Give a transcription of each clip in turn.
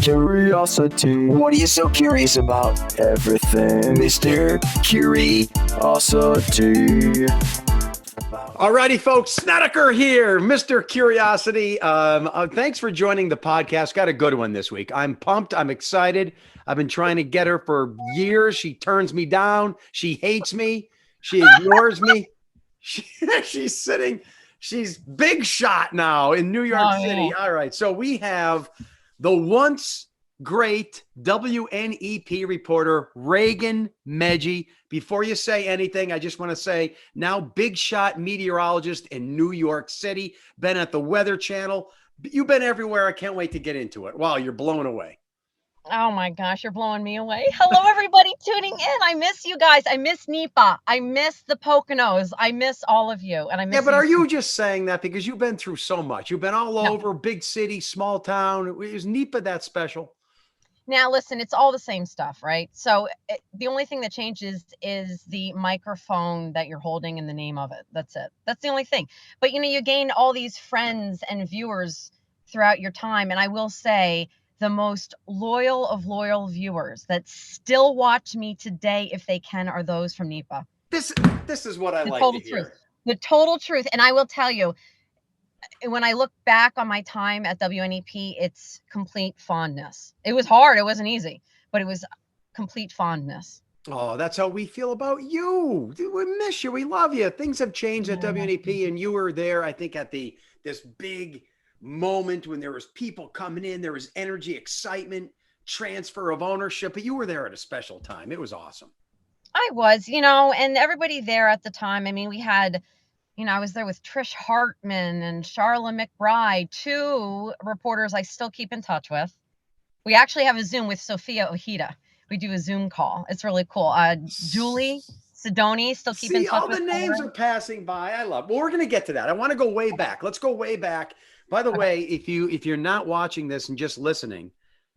Curiosity. What are you so curious about? Everything, Mr. Curiosity. Alrighty, folks, Snedeker here, Mr. Curiosity. Thanks for joining the podcast. Got a good one this week. I'm pumped. I'm excited. I've been trying to get her for years. She turns me down. She hates me. She ignores me. She's sitting. She's big shot now in New York City. All right. So we have the once great WNEP reporter, Raegan Medgie. Before you say anything, I just want to say now big shot meteorologist in New York City, been at the Weather Channel. You've been everywhere. I can't wait to get into it. Wow, you're blown away. Oh my gosh, you're blowing me away. Hello, everybody tuning in. I miss you guys. I miss NEPA. I miss the Poconos. I miss all of you. And I miss but are you just saying that because you've been through so much? You've been all over, big city, small town. Is NEPA that special? Now, listen, it's all the same stuff, right? So the only thing that changes is the microphone that you're holding and the name of it. That's it. That's the only thing. But, you gain all these friends and viewers throughout your time. And I will say the most loyal of loyal viewers that still watch me today, if they can, are those from NEPA. This is what I like to hear. The total truth. And I will tell you, when I look back on my time at WNEP, it's complete fondness. It was hard. It wasn't easy, but it was complete fondness. Oh, that's how we feel about you. We miss you. We love you. Things have changed at WNEP, and you were there, I think, at this big moment when there was people coming in. There was energy, excitement, transfer of ownership. But you were there at a special time. It was awesome. I was, and everybody there at the time. I mean, we had... I was there with Trish Hartman and Charla McBride, two reporters I still keep in touch with. We actually have a Zoom with Sophia Ojeda. We do a Zoom call. It's really cool. Julie Sidoni, still keep in touch with. All the names are passing by. I love. Well, we're going to get to that. I want to go way back. Let's go way back. By the way, if you're not watching this and just listening,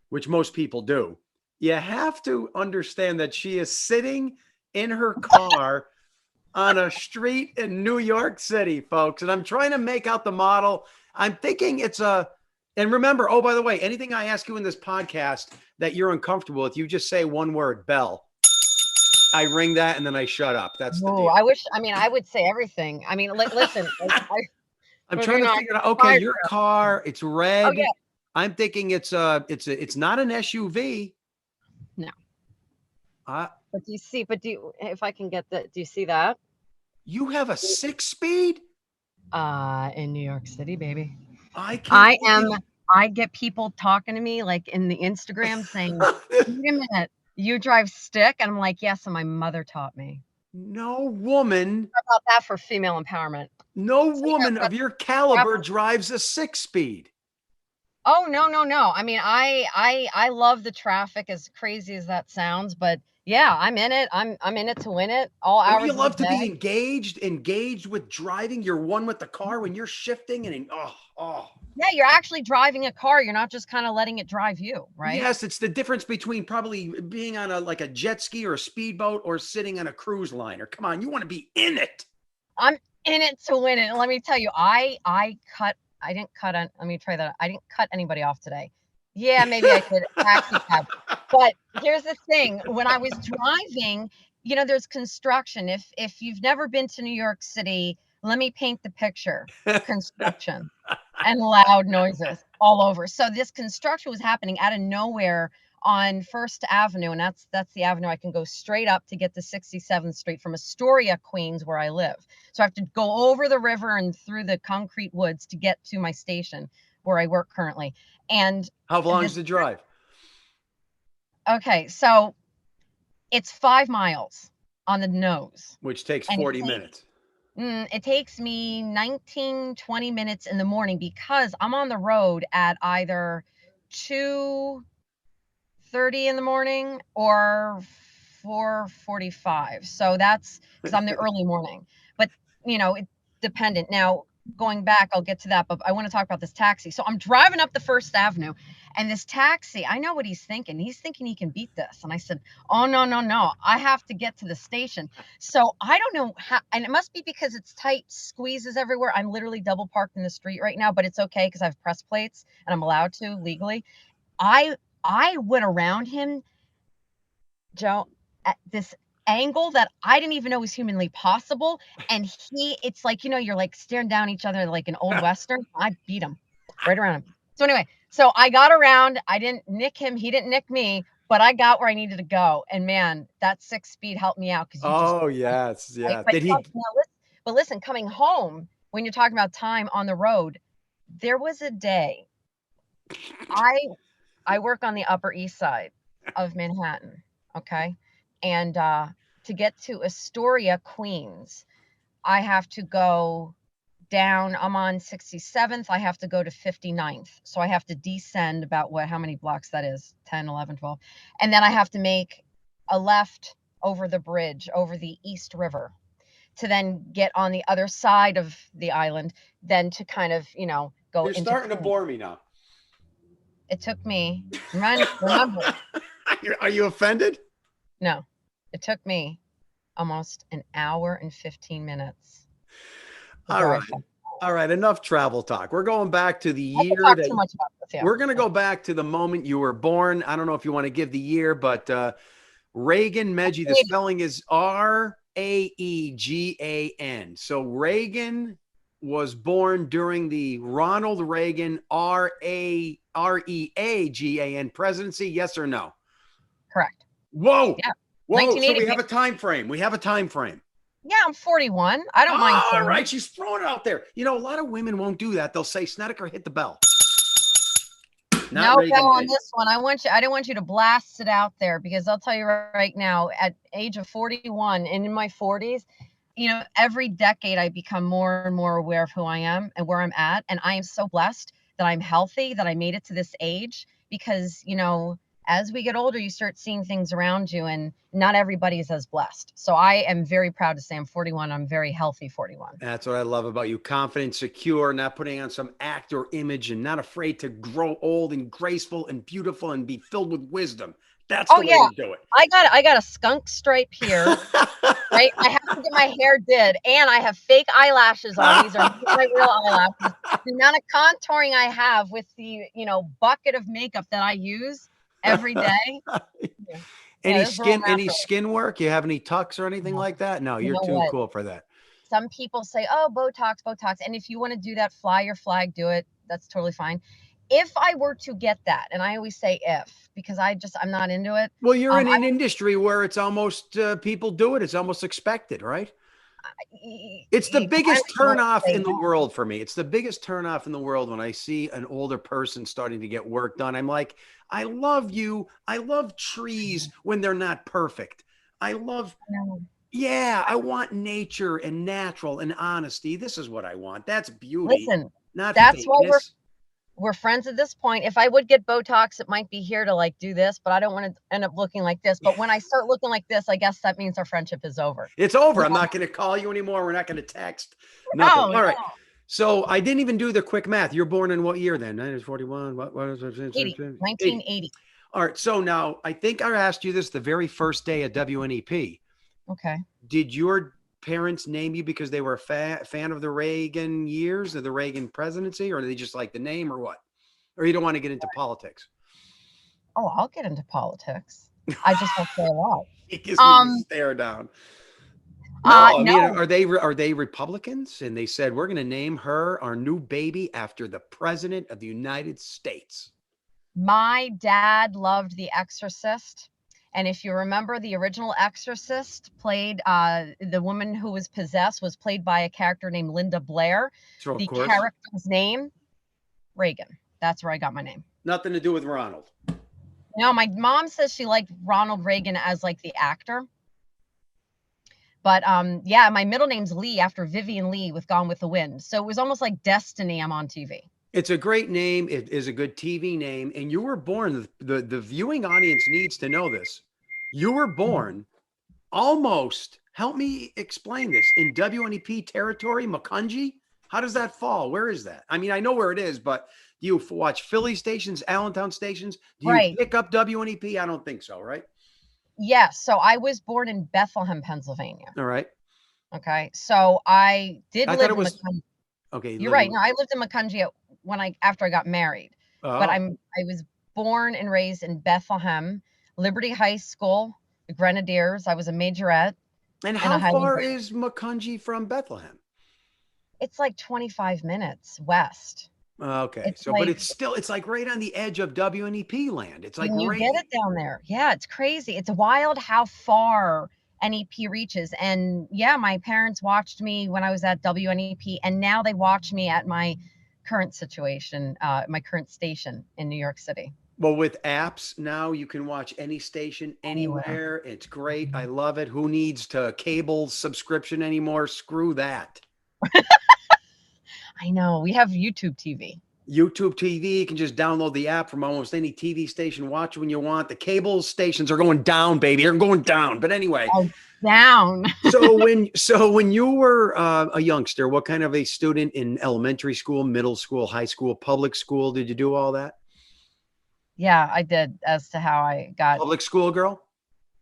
which most people do, you have to understand that she is sitting in her car on a street in New York City, folks. And I'm trying to make out the model. I'm thinking and remember, oh, by the way, anything I ask you in this podcast that you're uncomfortable with, you just say one word, bell. I ring that and then I shut up. That's the deal. I would say everything. I mean, listen. I'm trying to figure out, okay, your car, it's red. Oh, yeah. I'm thinking it's not an SUV. No. But if I can get that, do you see that? You have a 6-speed? In New York City, baby. I get people talking to me like in the Instagram saying, wait a minute, you drive stick? And I'm like, yes, and my mother taught me. No woman. How about that for female empowerment? No woman of your caliber drives a 6-speed. Oh, no. I mean, I love the traffic, as crazy as that sounds, but yeah, I'm in it. I'm in it to win it. All hours. You love to be engaged with driving. You're one with the car when you're shifting and Yeah, you're actually driving a car. You're not just kind of letting it drive you, right? Yes, it's the difference between probably being on a jet ski or a speedboat or sitting on a cruise liner. Come on, you want to be in it. I'm in it to win it. And let me tell you, I didn't cut anybody off today. Yeah, maybe I could taxi cab. But here's the thing. When I was driving, there's construction. If you've never been to New York City, let me paint the picture. Construction and loud noises all over. So this construction was happening out of nowhere on First Avenue. And that's the avenue I can go straight up to get to 67th Street from Astoria, Queens, where I live. So I have to go over the river and through the concrete woods to get to my station where I work currently. And how long is the drive? Okay, so it's 5 miles on the nose. Which takes 40 minutes. It takes me 19-20 minutes in the morning because I'm on the road at either 2:30 in the morning or 4:45. So that's because I'm the early morning. But, it's dependent. Now, going back, I'll get to that, but I want to talk about this taxi. So I'm driving up the First Avenue, and this taxi, I know what he's thinking. He's thinking he can beat this. And I said, oh, no. I have to get to the station. So I don't know how, and it must be because it's tight squeezes everywhere. I'm literally double parked in the street right now, but it's okay because I have press plates and I'm allowed to legally. I I went around him, Joe, at this angle that I didn't even know was humanly possible. And it's like, you're like staring down each other like an old Western. I beat him right around him. So anyway, so I got around. I didn't nick him. He didn't nick me, but I got where I needed to go. And man, that 6 speed helped me out because you just, Oh, yes. right? Yeah. But, Did he? but listen, coming home, when you're talking about time on the road, there was a day I work on the Upper East Side of Manhattan, okay? And to get to Astoria, Queens, I have to go down. I'm on 67th. I have to go to 59th. So I have to descend about how many blocks that is? 10, 11, 12. And then I have to make a left over the bridge, over the East River, to then get on the other side of the island, then to kind of, go You're into starting to Queens. bore me now. It took me, remember, Are you offended? no, it took me almost an hour and 15 minutes to All right. drive from. All right. Enough travel talk. We're going back to the I could year talk that too much about this, yeah. we're going to go back to the moment you were born. I don't know if you want to give the year, but Raegan Medgie, the spelling is Raegan. So Raegan was born during the Ronald Reagan Reagan presidency. Yes or no? Correct. Whoa. Yeah. Whoa. So we have a time frame. Yeah, I'm 41. I don't mind saying all right. that. She's throwing it out there. A lot of women won't do that. They'll say, Snedeker, hit the bell. No bell on this one. I didn't want you to blast it out there, because I'll tell you right now, at age of 41 and in my 40s, every decade I become more and more aware of who I am and where I'm at. And I am so blessed that I'm healthy, that I made it to this age, because, as we get older, you start seeing things around you, and not everybody is as blessed. So I am very proud to say I'm 41. I'm very healthy 41. That's what I love about you. Confident, secure, not putting on some act or image, and not afraid to grow old and graceful and beautiful and be filled with wisdom. That's the way to do it. I got a skunk stripe here, right? I have to get my hair did, and I have fake eyelashes on. These are not my real eyelashes. The amount of contouring I have with the, bucket of makeup that I use every day. Yeah. Any skin work? You have any tucks or anything like that? No, you're too cool for that. Some people say, oh, Botox. And if you want to do that, fly your flag, do it. That's totally fine. If I were to get that, and I always say if, because I'm not into it. Well, you're in an industry where it's almost, people do it. It's almost expected, right? It's the biggest turnoff in the world for me. It's the biggest turnoff in the world when I see an older person starting to get work done. I'm like, I love you. I love trees when they're not perfect. I want nature and natural and honesty. This is what I want. That's beauty. Listen, not that's fakeness. why we're friends at this point. If I would get Botox, it might be here to like do this, but I don't want to end up looking like this. But when I start looking like this, I guess that means our friendship is over. It's over. I'm not going to call you anymore. We're not going to text. Nothing. All right. So I didn't even do the quick math. You're born in what year then? 1941. What is it? 1980. All right. So now I think I asked you this the very first day at WNEP. Okay. Did your parents name you because they were a fan of the Reagan years or the Reagan presidency, or do they just like the name, or what? Or you don't want to get into politics? Oh, I'll get into politics. I just don't say a lot. He gives me the stare down. No, are they Republicans? And they said, we're going to name her, our new baby, after the president of the United States. My dad loved The Exorcist. And if you remember, the original Exorcist played, the woman who was possessed was played by a character named Linda Blair. So, the character's name, Reagan. That's where I got my name. Nothing to do with Ronald. No, my mom says she liked Ronald Reagan as like the actor. But my middle name's Lee, after Vivian Lee with Gone with the Wind. So it was almost like destiny. I'm on TV. It's a great name. It is a good TV name. And you were born, the viewing audience needs to know this. You were born almost, help me explain this, in WNEP territory, Macungie? How does that fall? Where is that? I mean, I know where it is, but do you watch Philly stations, Allentown stations? Do you pick up WNEP? I don't think so, right? Yes. So I was born in Bethlehem, Pennsylvania. All right. Okay. So I did live in Macungie. Okay. You're right. No, I lived in Macungie after I got married. But I was born and raised in Bethlehem, Liberty High School, the Grenadiers. I was a majorette. And And a how Highland far Grade. is Macungie from Bethlehem? It's like 25 minutes west. Okay. It's So, but like, it's like right on the edge of WNEP land. It's like and you get right. it down there. Yeah, it's crazy. It's wild how far NEP reaches. And yeah, my parents watched me when I was at WNEP, and now they watch me at my current situation, my current station in New York City. Well, with apps now, you can watch any station Anywhere. anywhere. It's great. I love it. Who needs to cable subscription anymore? Screw that. I know. We have YouTube TV. YouTube TV, you can just download the app from almost any TV station, watch when you want. The cable stations are going down, baby. They're going down. But anyway, Oh, down. so when you were a youngster, what kind of a student in elementary school, middle school, high school, public school, did you do all that? Yeah, I did, as to how I got. Public school girl?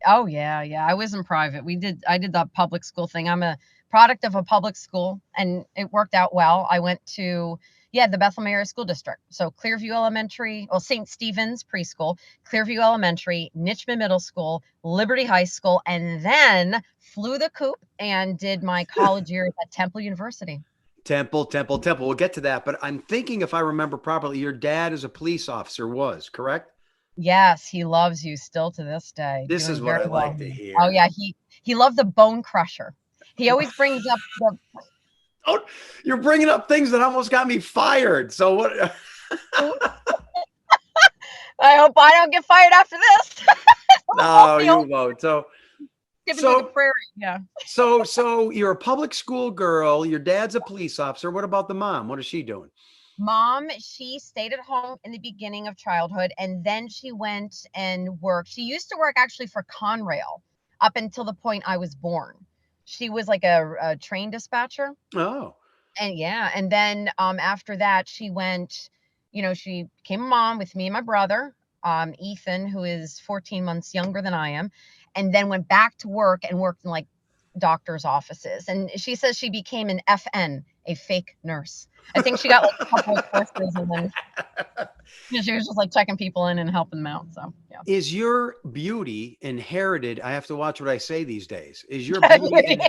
Oh yeah, yeah. I was in private. I did the public school thing. I'm a product of a public school, and it worked out well. I went to, the Bethlehem Area School District. So Clearview Elementary, St. Stephen's Preschool, Clearview Elementary, Nitchman Middle School, Liberty High School, and then flew the coop and did my college years at Temple University. Temple. We'll get to that. But I'm thinking, if I remember properly, your dad is a police officer, was correct? Yes, he loves you still to this day. This is what I like to hear. Oh yeah, he loved the bone crusher. He always brings up the. Oh, you're bringing up things that almost got me fired. So what? I hope I don't get fired after this. No, you won't. So the prairie. Yeah. So you're a public school girl. Your dad's a police officer. What about the mom? What is she doing? Mom, she stayed at home in the beginning of childhood, and then she went and worked. She used to work actually for Conrail up until the point I was born. She was like a train dispatcher. Oh. And then after that, she went, she became a mom with me and my brother, Ethan, who is 14 months younger than I am, and then went back to work and worked in like doctor's offices. And she says she became an FN, a fake nurse. I think she got like a couple of courses, and then she was just like checking people in and helping them out. So yeah. Is your beauty inherited? I have to watch what I say these days. Is your beauty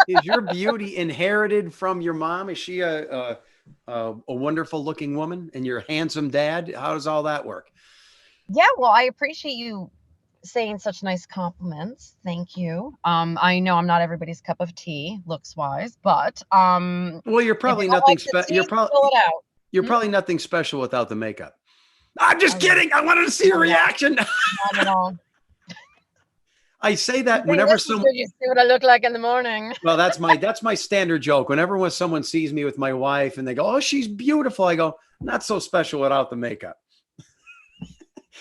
is your beauty inherited from your mom? Is she a wonderful looking woman and your handsome dad? How does all that work? Yeah, well, I appreciate you saying such nice compliments. Thank you. I know I'm not everybody's cup of tea, looks wise, but well, you're probably nothing special. You're probably nothing special without the makeup. I'm just kidding. I wanted to see your reaction. Not at all. I say that whenever someone. You see what I look like in the morning. Well, that's my standard joke. Whenever someone sees me with my wife and they go, "Oh, she's beautiful," I go, "Not so special without the makeup."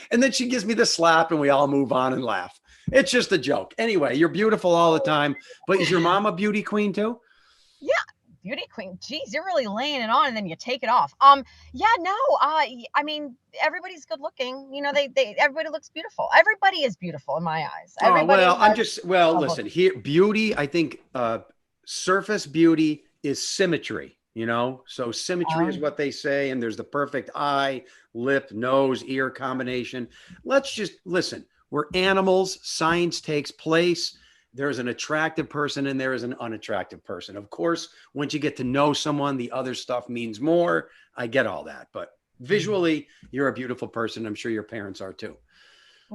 And then she gives me the slap and we all move on and laugh. It's just a joke. Anyway, you're beautiful all the time. But is your mom a beauty queen too? Yeah, beauty queen. Geez, you're really laying it on and then you take it off. Yeah, no. I mean, everybody's good looking. Everybody looks beautiful. Everybody is beautiful in my eyes. Listen, here, beauty, I think surface beauty is symmetry. So symmetry is what they say, and there's the perfect eye, lip, nose, ear combination. Let's just listen. We're animals. Science takes place. There's an attractive person and there is an unattractive person. Of course, once you get to know someone, the other stuff means more. I get all that, but visually, you're a beautiful person. I'm sure your parents are too.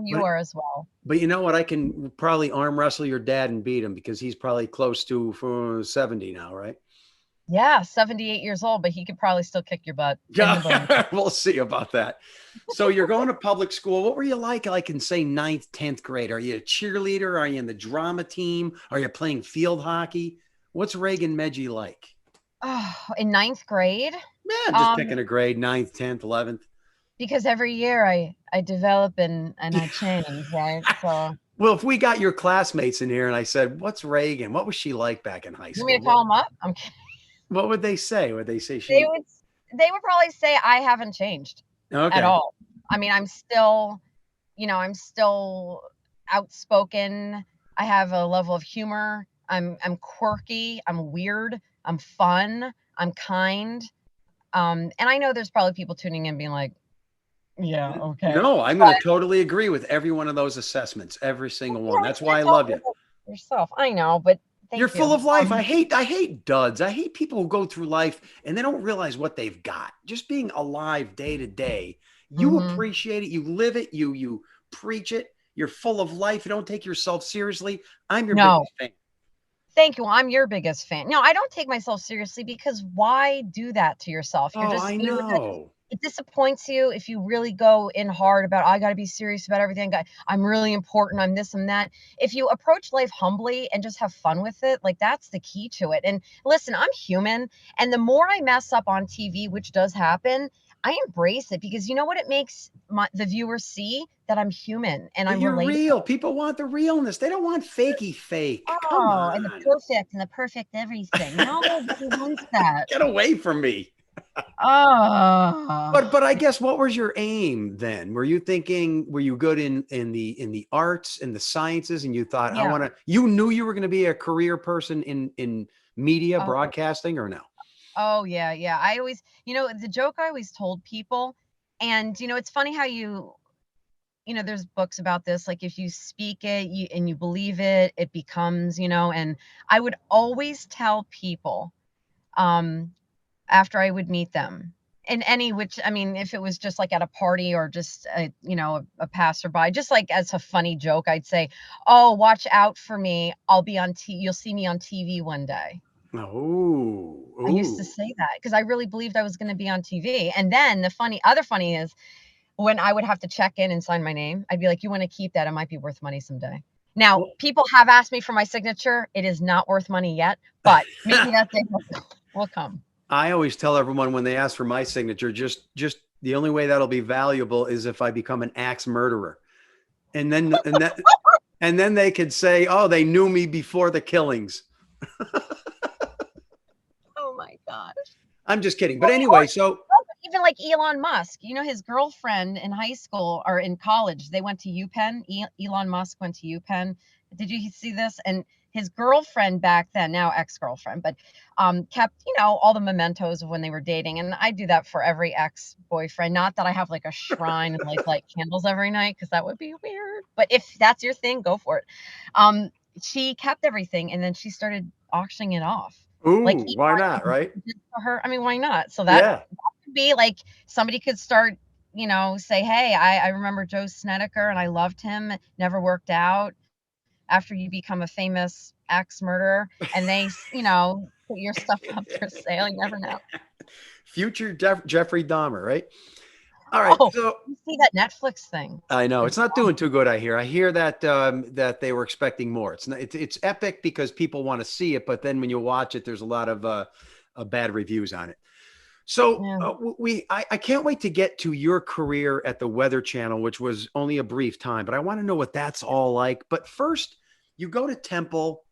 You are as well. But you know what? I can probably arm wrestle your dad and beat him because he's probably close to 70 now, right? Yeah, 78 years old, but he could probably still kick your butt. Yeah, we'll see about that. So you're going to public school. What were you like in, say, 9th, 10th grade? Are you a cheerleader? Are you in the drama team? Are you playing field hockey? What's Raegan Medgie like? Oh, in 9th grade? Yeah, just picking a grade, 9th, 10th, 11th. Because every year I develop and I change, right? So. Well, if we got your classmates in here and I said, what's Raegan? What was she like back in high school? You want me to call them up? I'm kidding. What would they say? Would they say they would probably say I haven't changed at all. I mean, I'm still outspoken. I have a level of humor. I'm quirky. I'm weird. I'm fun. I'm kind. And I know there's probably people tuning in being like, Yeah. Okay. No, I'm going to totally agree with every one of those assessments, every single one. That's why I love you. Yourself. I know, but You're full of life. I hate duds. I hate people who go through life and they don't realize what they've got. Just being alive day to day. You appreciate it. You live it. You preach it. You're full of life. You don't take yourself seriously. I'm your biggest fan. Thank you. I'm your biggest fan. No, I don't take myself seriously because why do that to yourself? You're just, I know. It disappoints you if you really go in hard about, I got to be serious about everything. I'm really important. I'm this and that. If you approach life humbly and just have fun with it, like that's the key to it. And listen, I'm human. And the more I mess up on TV, which does happen, I embrace it because you know what? It makes the viewers see that I'm human and I'm You're relatable. real. People want the realness. They don't want fakey fake. Come on. And the perfect everything. No, nobody wants that. Get away from me. Oh. But I guess what was your aim then? Were you good in the arts and the sciences and you thought you knew you were going to be a career person in media broadcasting or no? Oh yeah. I always, the joke I always told people, and it's funny how there's books about this, like if you speak it and you believe it, it becomes, and I would always tell people after I would meet them in if it was just like at a party or just a passerby, just like as a funny joke, I'd say, oh, watch out for me. I'll be on you'll see me on TV one day. Oh, I used to say that because I really believed I was going to be on TV. And then other funny is when I would have to check in and sign my name, I'd be like, you want to keep that? It might be worth money someday. Now, people have asked me for my signature. It is not worth money yet, but maybe that day will come. I always tell everyone when they ask for my signature, just the only way that'll be valuable is if I become an axe murderer. And then they could say, oh, they knew me before the killings. Oh my gosh. I'm just kidding. But anyway, so even like Elon Musk, his girlfriend in high school or in college, they went to UPenn. Elon Musk went to UPenn. Did you see this? And his girlfriend back then, now ex-girlfriend, but kept, all the mementos of when they were dating. And I do that for every ex-boyfriend. Not that I have like a shrine and light candles every night, because that would be weird. But if that's your thing, go for it. She kept everything and then she started auctioning it off. Ooh, why not, right? For her, why not? So that could be like somebody could start, say, hey, I remember Joe Snedeker and I loved him. Never worked out. After you become a famous axe murderer and they, put your stuff up for sale. You never know. Future Jeffrey Dahmer, right? All right. So you see that Netflix thing? I know it's not doing too good. I hear that that they were expecting more. It's epic because people want to see it, but then when you watch it, there's a lot of bad reviews on it. So I can't wait to get to your career at the Weather Channel, which was only a brief time, but I want to know what that's all like. But first, you go to Temple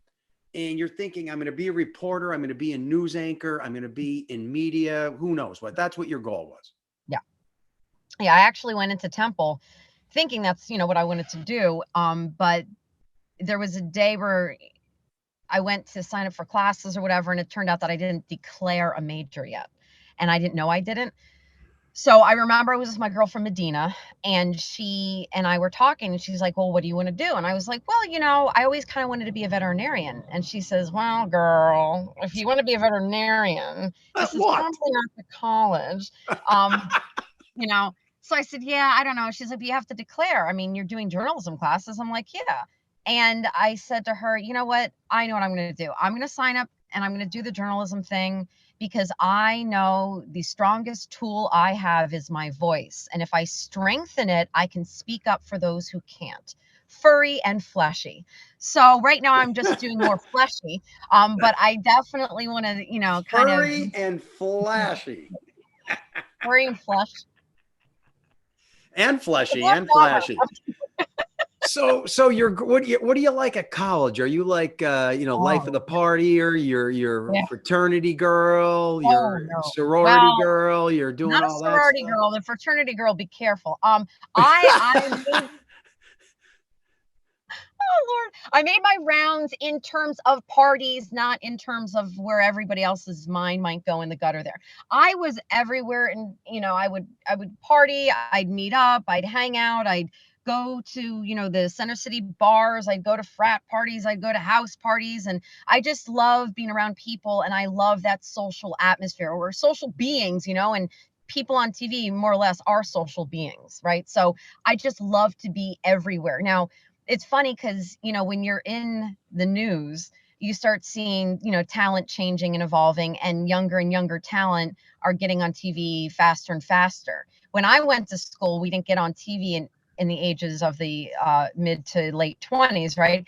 and you're thinking, I'm going to be a reporter. I'm going to be a news anchor. I'm going to be in media. Who knows what? That's what your goal was. Yeah, I actually went into Temple thinking that's, what I wanted to do. But there was a day where I went to sign up for classes or whatever, and it turned out that I didn't declare a major yet. And I didn't know I didn't. So I remember I was with my girl from Medina, and she and I were talking, and she's like, well, what do you want to do? And I was like, well, I always kind of wanted to be a veterinarian. And she says, well, girl, if you want to be a veterinarian, this is probably not the college. So I said, yeah, I don't know. She's like, but you have to declare. I mean, you're doing journalism classes. I'm like, yeah. And I said to her, you know what? I know what I'm going to do. I'm going to sign up and I'm going to do the journalism thing because I know the strongest tool I have is my voice. And if I strengthen it, I can speak up for those who can't. Furry and fleshy. So right now I'm just doing more fleshy. But I definitely want to, kind of furry and flashy. Furry and flesh. And fleshy and flashy. So you're what do you like at college? Are you like life of the party, or you're fraternity girl, sorority girl, you're doing not all a sorority that girl, the fraternity girl, be careful. I made my rounds in terms of parties, not in terms of where everybody else's mind might go in the gutter there. I was everywhere, and I would party, I'd meet up, I'd hang out, I'd go to, the Center City bars, I'd go to frat parties, I'd go to house parties, and I just love being around people, and I love that social atmosphere. We're social beings, and people on TV more or less are social beings, right? So I just love to be everywhere. Now, it's funny because, when you're in the news, you start seeing, talent changing and evolving, and younger talent are getting on TV faster and faster. When I went to school, we didn't get on TV in the ages of the mid to late 20s, right?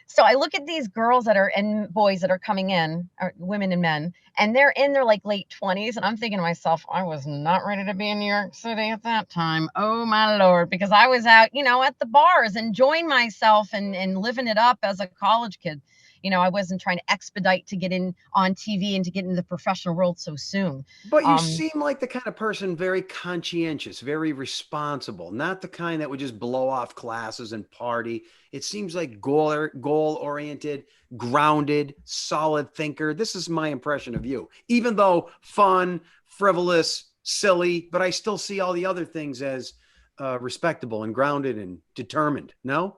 So I look at these girls and boys that are coming in, or women and men, and they're in their like late 20s. And I'm thinking to myself, I was not ready to be in New York City at that time. Oh my Lord, because I was out, at the bars, enjoying myself and living it up as a college kid. I wasn't trying to expedite to get in on TV and to get into the professional world so soon. But you seem like the kind of person very conscientious, very responsible, not the kind that would just blow off classes and party. It seems like goal oriented, grounded, solid thinker. This is my impression of you. Even though fun, frivolous, silly, but I still see all the other things as respectable and grounded and determined. No?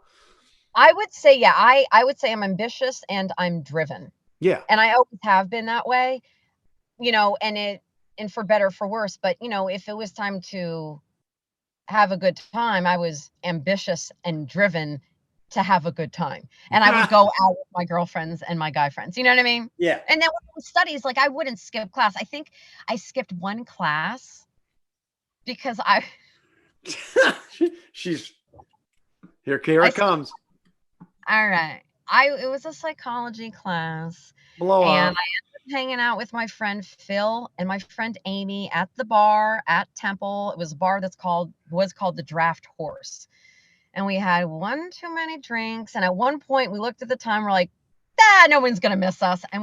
I would say, yeah, I would say I'm ambitious and I'm driven. Yeah. And I always have been that way, and for better, or for worse. But, if it was time to have a good time, I was ambitious and driven to have a good time. And I would go out with my girlfriends and my guy friends. You know what I mean? Yeah. And then with studies, like I wouldn't skip class. I think I skipped one class because She's here it comes. all right. It was a psychology class. Blow And I on. ended up hanging out with my friend Phil and my friend Amy at the bar at Temple. It was a bar was called the Draft Horse. And we had one too many drinks. And at one point we looked at the time, we're like, no one's gonna miss us. And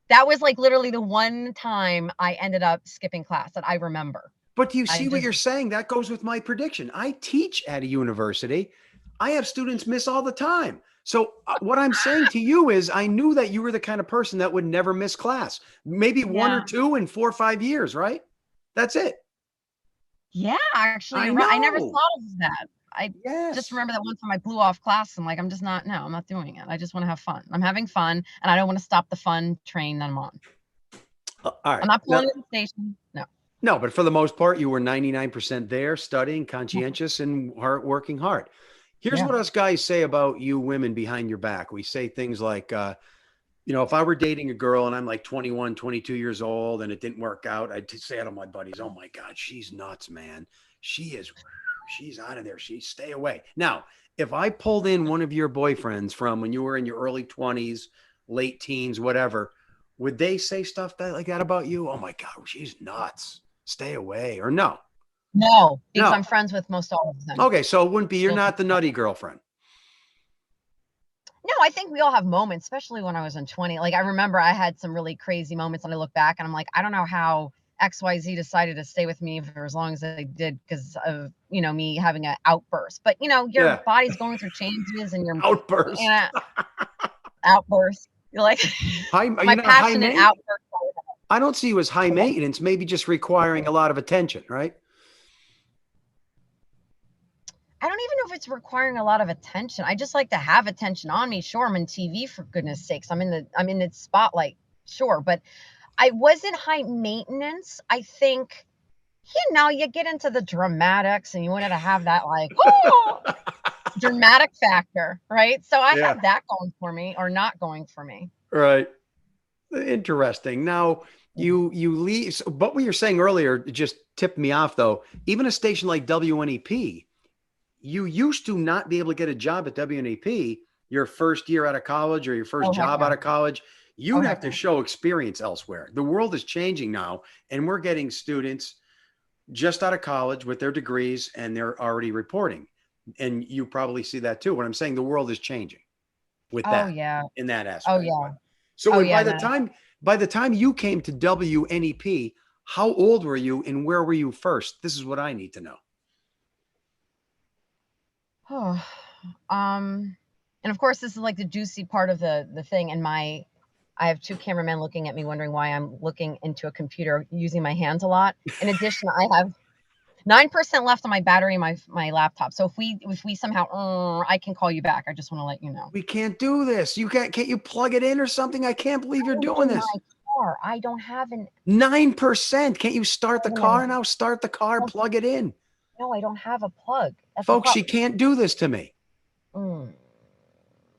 that was like literally the one time I ended up skipping class that I remember. But do you see what you're saying? That goes with my prediction. I teach at a university. I have students miss all the time. So what I'm saying to you is I knew that you were the kind of person that would never miss class. Maybe one or two in 4 or 5 years, right? That's it. Yeah, actually, I I never know. thought of that. I Yes. just remember that one time I blew off class. I'm like, I'm not doing it. I just want to have fun. I'm having fun, and I don't want to stop the fun train that I'm on. All right. I'm not pulling at the station. No. No, but for the most part, you were 99% there, studying, conscientious, and working hard. Here's what us guys say about you women behind your back. We say things like, if I were dating a girl and I'm like 21, 22 years old and it didn't work out, I'd say to my buddies, oh my God, she's nuts, man. She's out of there. Stay away. Now, if I pulled in one of your boyfriends from when you were in your early 20s, late teens, whatever, would they say stuff like that about you? Oh my God, she's nuts. Stay away. Or no? No, because No. I'm friends with most all of them. Okay, so it wouldn't be, you're not the nutty girlfriend. No, I think we all have moments, especially when I was in 20. Like, I remember I had some really crazy moments, and I look back and I'm like, I don't know how XYZ decided to stay with me for as long as they did because of, me having an outburst. But, your body's going through changes and your outburst. Outburst. You're like, my passionate outburst. I don't see you as high maintenance, maybe just requiring a lot of attention, right? I don't even know if it's requiring a lot of attention. I just like to have attention on me. Sure, I'm in TV, for goodness sakes. I'm in the spotlight. Sure, but I wasn't high maintenance. I think, you get into the dramatics and you wanted to have that like, dramatic factor, right? So I have that going for me, or not going for me. Right. Interesting. Now you leave, but what you're saying earlier just tipped me off though. Even a station like WNEP, you used to not be able to get a job at WNEP your first year out of college or your first job out of college. You'd have to show experience elsewhere. The world is changing now, and we're getting students just out of college with their degrees and they're already reporting. And you probably see that too. What I'm saying, the world is changing with that in that aspect. Oh yeah. So by the time you came to WNEP, how old were you and where were you first? This is what I need to know. And of course, this is like the juicy part of the thing. And I have two cameramen looking at me, wondering why I'm looking into a computer using my hands a lot. In addition, I have 9% left on my battery in my laptop. So if we somehow, I can call you back. I just want to let you know. We can't do this. Can't you plug it in or something? I can't believe you're doing this. Car. I don't have an 9%. Can't you start the car now? Start the car, plug it in. No, I don't have a plug. Folks, she can't do this to me.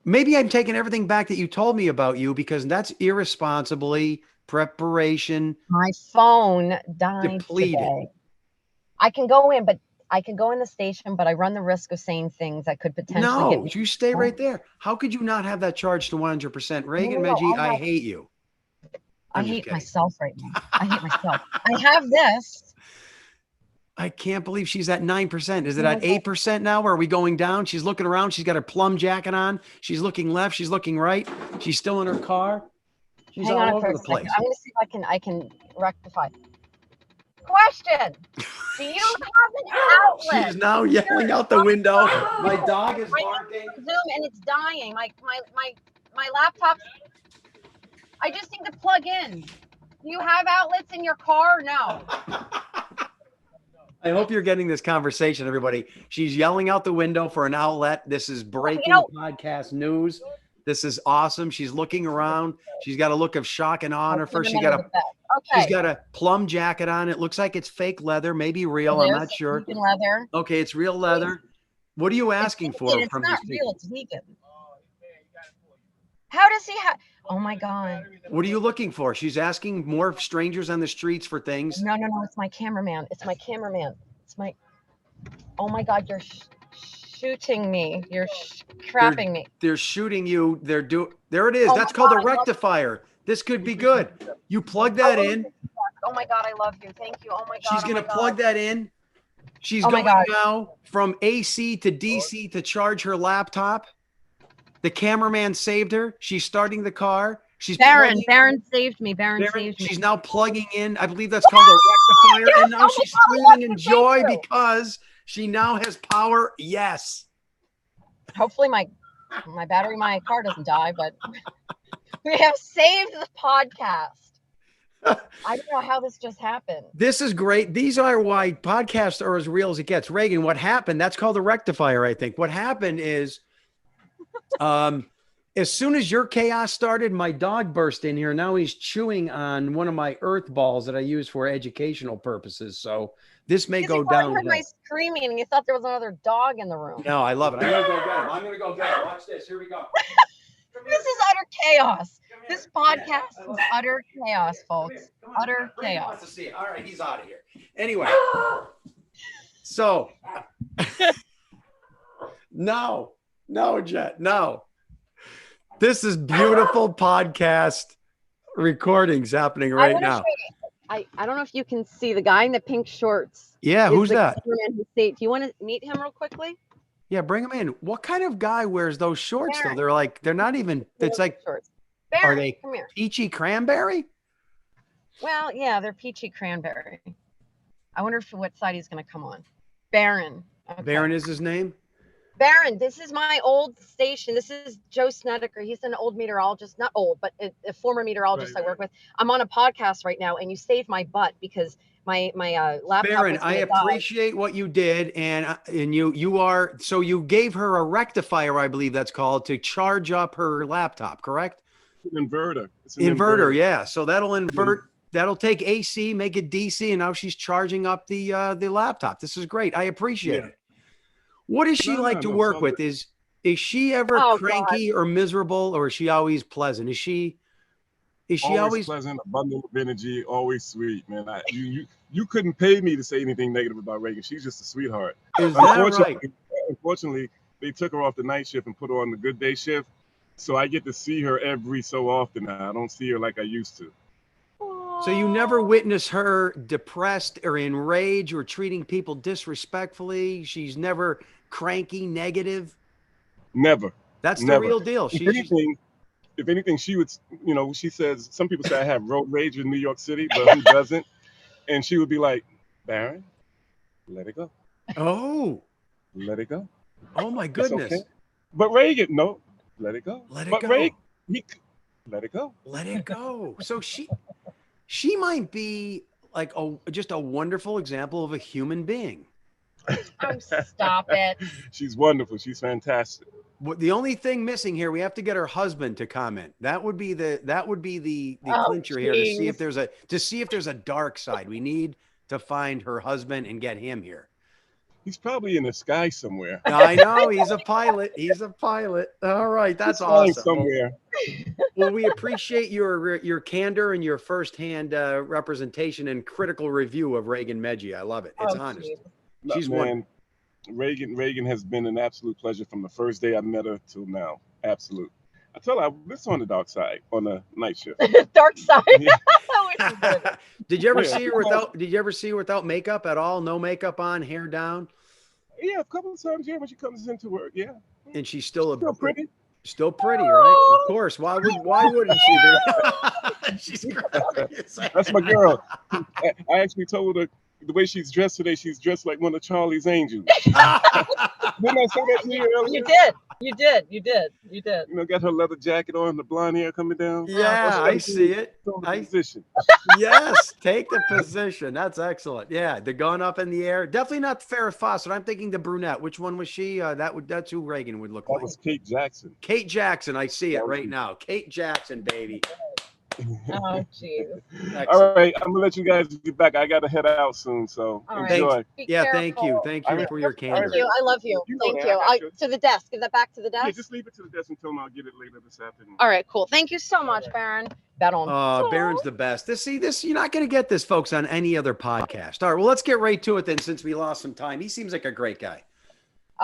Maybe I'm taking everything back that you told me about you, because that's irresponsibly preparation. My phone died depleted. Today. I can go in the station, but I run the risk of saying things that could potentially No, you stay right there. How could you not have that charged to 100%? Raegan Medgie, I hate you. I hate myself right now. I hate myself. I have this. I can't believe she's at 9%. Is it at 8% now? Or are we going down? She's looking around. She's got her plum jacket on. She's looking left. She's looking right. She's still in her car. She's all over the place. I'm going to see if I can rectify. Question. Do you have an outlet? She's now yelling out the window. My dog is barking. Zoom and it's dying. My laptop. I just need to plug in. Do you have outlets in your car? No. I hope you're getting this conversation, everybody. She's yelling out the window for an outlet. This is breaking podcast news. This is awesome. She's looking around. She's got a look of shock and awe on her face. She's got a plum jacket on. It looks like it's fake leather, maybe real. I'm not sure. Leather. Okay, it's real leather. What are you asking for from these people? It's vegan. How does he have? Oh my God. What are you looking for? She's asking more strangers on the streets for things. No. It's my cameraman. It's my. Oh my God. You're shooting me. You're trapping me. They're shooting you. There it is. That's called a rectifier. This could be good. You plug that in. Oh my God. I love you. Thank you. Oh my God. She's going to plug that in. She's going now from AC to DC to charge her laptop. The cameraman saved her. She's starting the car. Baron saved me. Baron saved me. She's now plugging in. I believe that's called a rectifier. And now she's screaming in joy because she now has power. Yes. Hopefully my battery in my car doesn't die, but we have saved the podcast. I don't know how this just happened. This is great. These are why podcasts are as real as it gets. Raegan, what happened? That's called a rectifier, I think. What happened is as soon as your chaos started, my dog burst in here. Now he's chewing on one of my earth balls that I use for educational purposes. So this may go down. He heard my screaming and he thought there was another dog in the room. No, I love it. I'm going to go get him. Watch this. Here we go. This is utter chaos. This podcast is utter chaos, folks. Utter chaos. Wants to see it. All right, he's out of here. Anyway, so no, Jet, no. This is beautiful podcast recordings happening right now. I don't know if you can see the guy in the pink shorts. Yeah, who's that? Do you want to meet him real quickly? Yeah, bring him in. What kind of guy wears those shorts though? They're not even. It's like, Baron, are they come here. Peachy cranberry? Well, yeah, they're peachy cranberry. I wonder what side he's going to come on. Baron. Okay. Baron is his name? Baron, this is my old station. This is Joe Snedeker. He's an old meteorologist, not old, but a former meteorologist I work with. I'm on a podcast right now, and you saved my butt because my laptop. Baron, I appreciate what you did, and you gave her a rectifier, I believe that's called, to charge up her laptop, correct? Inverter. It's an inverter, yeah. So that'll invert. That'll take AC, make it DC, and now she's charging up the laptop. This is great. I appreciate it. What is she like to work with? Is she ever cranky or miserable, or is she always pleasant? Is she always pleasant, abundant of energy, always sweet, man? You couldn't pay me to say anything negative about Raegan. She's just a sweetheart. Is that right? Unfortunately, they took her off the night shift and put her on the good day shift, so I get to see her every so often now. I don't see her like I used to. So you never witness her depressed or in rage or treating people disrespectfully? She's never cranky, negative? Never. That's the real deal. If anything, she would, she says, some people say I have road rage in New York City, but who doesn't? And she would be like, Baron, let it go. Oh. Let it go. Oh, my goodness. Okay. But Raegan, no. let it go. Let it But go. Ray, let it go. Let it go. So she might be like just a wonderful example of a human being. Oh, stop it. She's wonderful. She's fantastic. The only thing missing here, we have to get her husband to comment. That would be the Oh, clincher here to see if jeez. there's a dark side. We need to find her husband and get him here. He's probably in the sky somewhere. I know he's a pilot. He's a pilot. All right, that's He's flying awesome. somewhere. Well, we appreciate your candor and your firsthand representation and critical review of Raegan Medgie. I love it. It's honest. Geez. She's Man, Raegan has been an absolute pleasure from the first day I met her till now. Absolute. I tell her, let's on the dark side on the night shift. Dark side. Yeah. Did you ever Yeah. see her without? Did you ever see her without makeup at all? No makeup on, hair down, Yeah, a couple of times, yeah, when she comes into work, yeah. and she's still pretty. still pretty, right? Of course. Why wouldn't she be? She's great. That's my girl. I actually told her the way she's dressed today, she's dressed like one of Charlie's Angels. Didn't I say that to you earlier? You did. You know, got her leather jacket on, the blonde hair coming down. Yeah, I see it. Position. Yes, take the position. That's excellent. Yeah, the gun up in the air. Definitely not Farrah Fawcett. I'm thinking the brunette. Which one was she? That's who Raegan would look That like. was Kate Jackson. Kate Jackson. I see it right now. Kate Jackson, baby. Oh, jeez. All right, I'm gonna let you guys get back. I gotta head out soon, so All right. enjoy. Be Yeah, careful. thank you for your candor. Thank you. I love you. You know Thank that. you. I got you. To the desk. Give that back to the Yeah, desk. just leave it to the desk until I'll get it later this afternoon. All right, cool. Thank you so much, Baron. Baron's the best. This you're not going to get this, folks, on any other podcast. All right, well, let's get right to it then, since we lost some time. He seems like a great guy.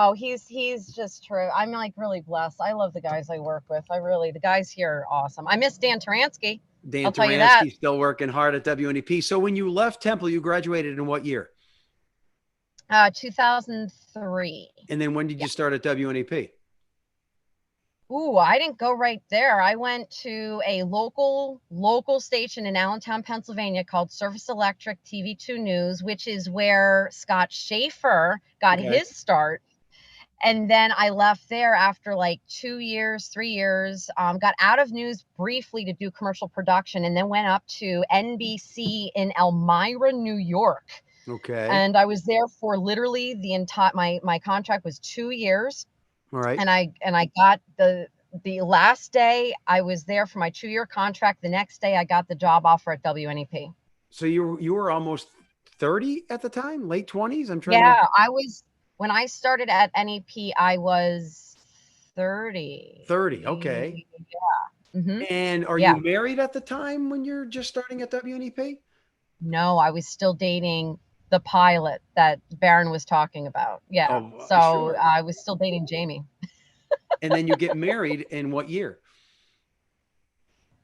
Oh, he's just true. I'm like really blessed. I love the guys I work with. The guys here are awesome. I miss Dan Taransky. Dan I'll tell you that. Taransky's still working hard at WNEP. So when you left Temple, you graduated in what year? 2003. And then when did you start at WNEP? Ooh, I didn't go right there. I went to a local station in Allentown, Pennsylvania called Service Electric TV2 News, which is where Scott Schaefer got his start. And then I left there after like 2 years, 3 years, got out of news briefly to do commercial production, and then went up to NBC in Elmira, New York. Okay. And I was there for literally the entire, my contract was 2 years. All right. And I got the last day I was there for my 2-year contract. The next day I got the job offer at WNEP. So you were almost 30 at the time, late 20s? I was, when I started at NEP, I was 30. 30, okay. Yeah. Mm-hmm. And are you married at the time when you're just starting at WNEP? No, I was still dating the pilot that Baron was talking about. Yeah. Oh, so sure. I was still dating Jamie. And then you get married in what year?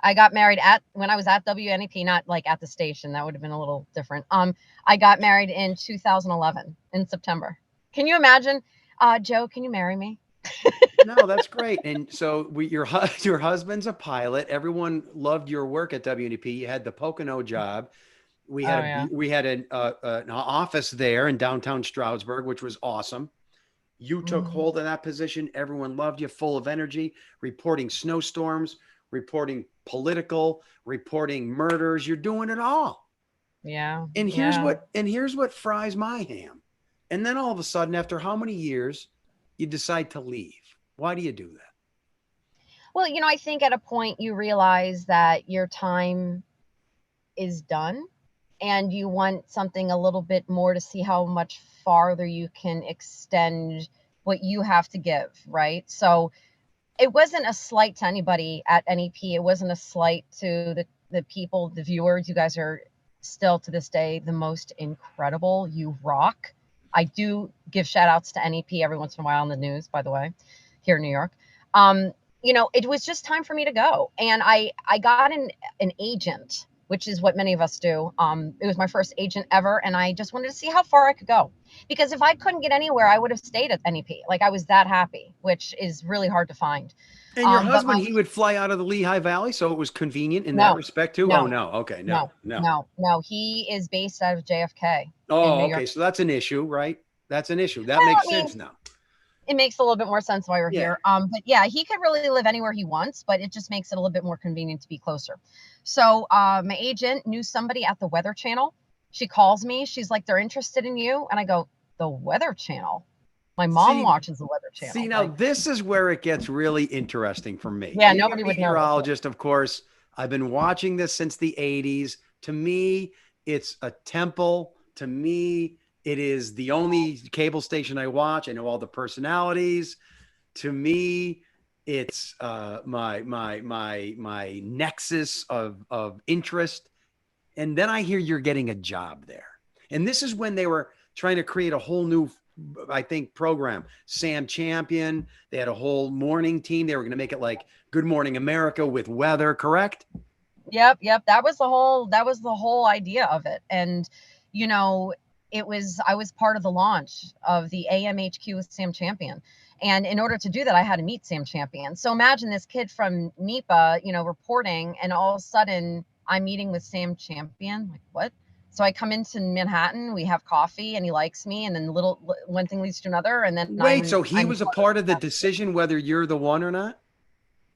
I got married when I was at WNEP, not like at the station. That would have been a little different. I got married in 2011 in September. Can you imagine? Joe, can you marry me? No, that's great. And so your husband's a pilot. Everyone loved your work at WNEP. You had the Pocono job. We had an office there in downtown Stroudsburg, which was awesome. You took hold of that position. Everyone loved you, full of energy, reporting snowstorms, reporting political, reporting murders. You're doing it all. Yeah. And here's what fries my ham. And then all of a sudden, after how many years, you decide to leave? Why do you do that? Well, I think at a point you realize that your time is done and you want something a little bit more to see how much farther you can extend what you have to give, right? So it wasn't a slight to anybody at NEP. It wasn't a slight to the people, the viewers. You guys are still to this day the most incredible. You rock. I do give shout outs to NEP every once in a while on the news, by the way, here in New York. It was just time for me to go. And I got an agent, which is what many of us do. It was my first agent ever. And I just wanted to see how far I could go. Because if I couldn't get anywhere, I would have stayed at NEP. Like, I was that happy, which is really hard to find. And your husband, he would fly out of the Lehigh Valley, so it was convenient in that respect too? No, oh, no. Okay, no. He is based out of JFK. Oh, okay. So that's an issue, right? That's an issue. That makes sense now. it makes a little bit more sense why we're Yeah. here. But yeah, he could really live anywhere he wants, but it just makes it a little bit more convenient to be closer. So my agent knew somebody at the Weather Channel. She calls me. She's like, they're interested in you. And I go, the Weather Channel? My mom watches the Weather Channel. See, now this is where it gets really interesting for me. Yeah, Being nobody a would know. meteorologist, of course. I've been watching this since the 80s. To me, it's a temple. To me, it is the only cable station I watch. I know all the personalities. To me, it's my nexus of interest. And then I hear you're getting a job there. And this is when they were trying to create a whole new, I think, program. Sam Champion. They had a whole morning team. They were going to make it like Good Morning America with weather, correct? Yep. That was the whole idea of it. And, you know, I was part of the launch of the AMHQ with Sam Champion. And in order to do that, I had to meet Sam Champion. So imagine this kid from NEPA, you know, reporting, and all of a sudden I'm meeting with Sam Champion. Like, what? So I come into Manhattan, we have coffee, and he likes me, and then one thing leads to another, and then Wait, so he was a part of the decision whether you're the one or not?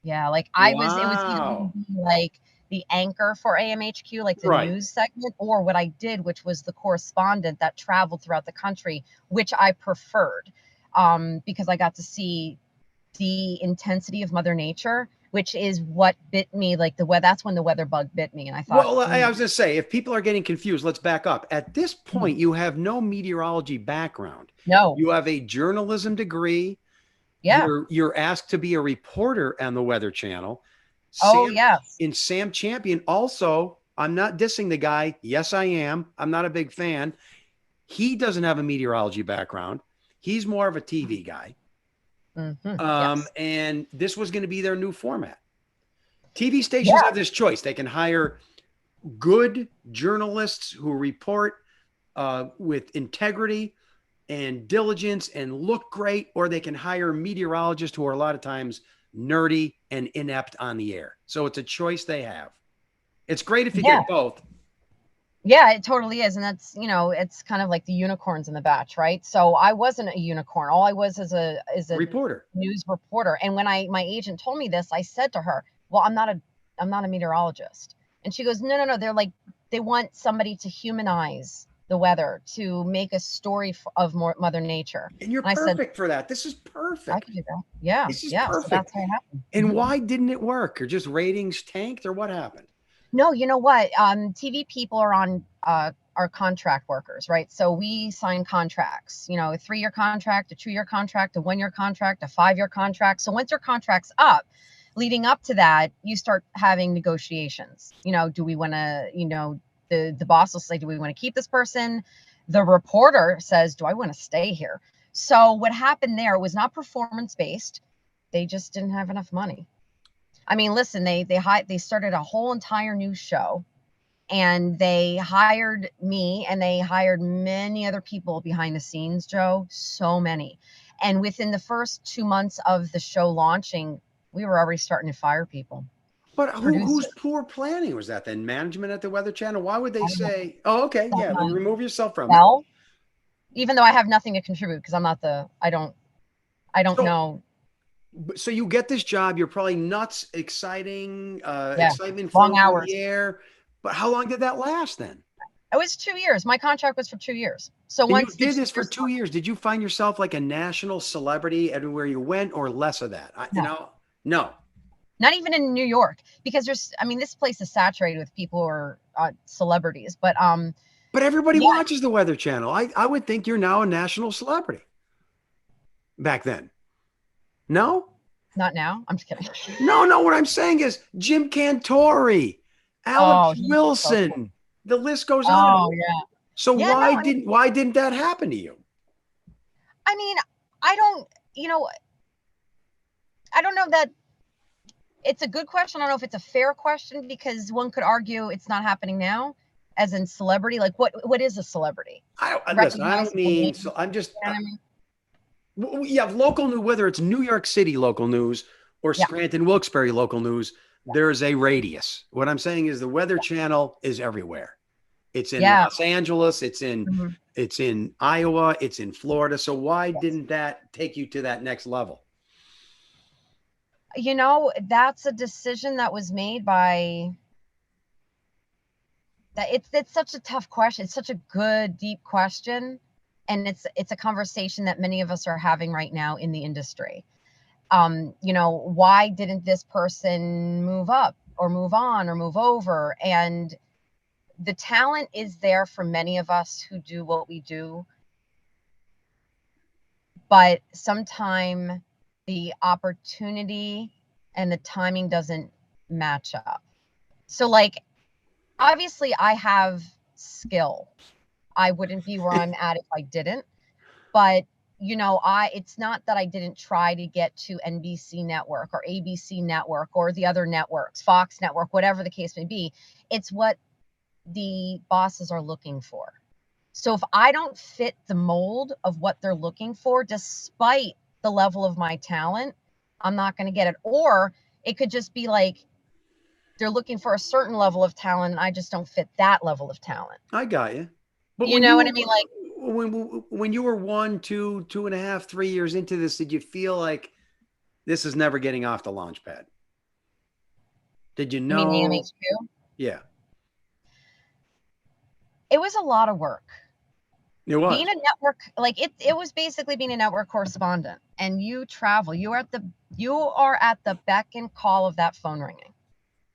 Yeah, like it was either like the anchor for AMHQ, like the news segment, or what I did, which was the correspondent that traveled throughout the country, which I preferred, because I got to see the intensity of Mother Nature, which is what bit me. Like that's when the weather bug bit me, and I thought. Well, I was going to say, if people are getting confused, let's back up. At this point, you have no meteorology background. No, you have a journalism degree. Yeah, you're asked to be a reporter on the Weather Channel. Yes. In Sam Champion, also, I'm not dissing the guy. Yes, I am. I'm not a big fan. He doesn't have a meteorology background. He's more of a TV guy. Yes. And this was going to be their new format. TV stations have this choice. They can hire good journalists who report with integrity and diligence and look great, or they can hire meteorologists who are a lot of times nerdy and inept on the air. So it's a choice they have. It's great if you get both. Yeah, it totally is. And that's, you know, it's kind of like the unicorns in the batch, right? So I wasn't a unicorn. All I was is a reporter, news reporter. And when my agent told me this, I said to her, well, I'm not a meteorologist. And she goes, no. They want somebody to humanize the weather, to make a story of Mother Nature. And you're perfect for that. This is perfect. I can do that. Yeah. This is perfect. So that's how it happened. And why didn't it work? Or just ratings tanked, or what happened? No, you know what? TV people are contract workers, right? So we sign contracts, you know, a 3-year contract, a 2-year contract, a 1-year contract, a 5-year contract. So once your contract's up, leading up to that, you start having negotiations. You know, do we want to, you know, the boss will say, do we want to keep this person? The reporter says, do I want to stay here? So what happened there was not performance-based. They just didn't have enough money. I mean, listen, they started a whole entire new show, and they hired me, and they hired many other people behind the scenes, Joe, so many. And within the first 2 months of the show launching, we were already starting to fire people. But whose poor planning was that then? Management at the Weather Channel? Why would they say, oh, okay, yeah, then remove yourself from it? Even though I have nothing to contribute, because I'm not I don't know. So you get this job, you're probably nuts, exciting, excitement, long hours in the air. But how long did that last then? It was 2 years. My contract was for 2 years. So once you did this for 2 years, did you find yourself like a national celebrity everywhere you went, or less of that? No. Not even in New York, because this place is saturated with people who are celebrities. But everybody watches the Weather Channel. I would think you're now a national celebrity. Back then. No? Not now. I'm just kidding. No. What I'm saying is Jim Cantori, Alex Wilson. So cool. The list goes on. Oh, yeah. So why didn't that happen to you? I mean, I don't know that it's a good question. I don't know if it's a fair question, because one could argue it's not happening now, as in celebrity. Like what is a celebrity? You have local news, whether it's New York City local news or Scranton, Wilkes-Barre local news, there's a radius. What I'm saying is the Weather Channel is everywhere. It's in Yeah. Los Angeles. It's in Iowa. It's in Florida. So why didn't that take you to that next level? You know, that's a decision that was made by that. It's such a tough question. It's such a good, deep question. And it's a conversation that many of us are having right now in the industry. You know, why didn't this person move up or move on or move over? And the talent is there for many of us who do what we do, but sometimes the opportunity and the timing doesn't match up. So like, obviously I have skill. I wouldn't be where I'm at if I didn't. But you know, it's not that I didn't try to get to NBC network or ABC network or the other networks, Fox network, whatever the case may be. It's what the bosses are looking for. So if I don't fit the mold of what they're looking for, despite the level of my talent, I'm not going to get it. Or it could just be like they're looking for a certain level of talent and I just don't fit that level of talent. I got you. But You know what I mean? Like, when you were 1, 2, 2.5, 3 years into this, did you feel like this is never getting off the launch pad? Did you I mean, know? AMH2, Yeah, it was a lot of work. it was. Being a network, like it was basically being a network correspondent, and you travel. You are at the beck and call of that phone ringing.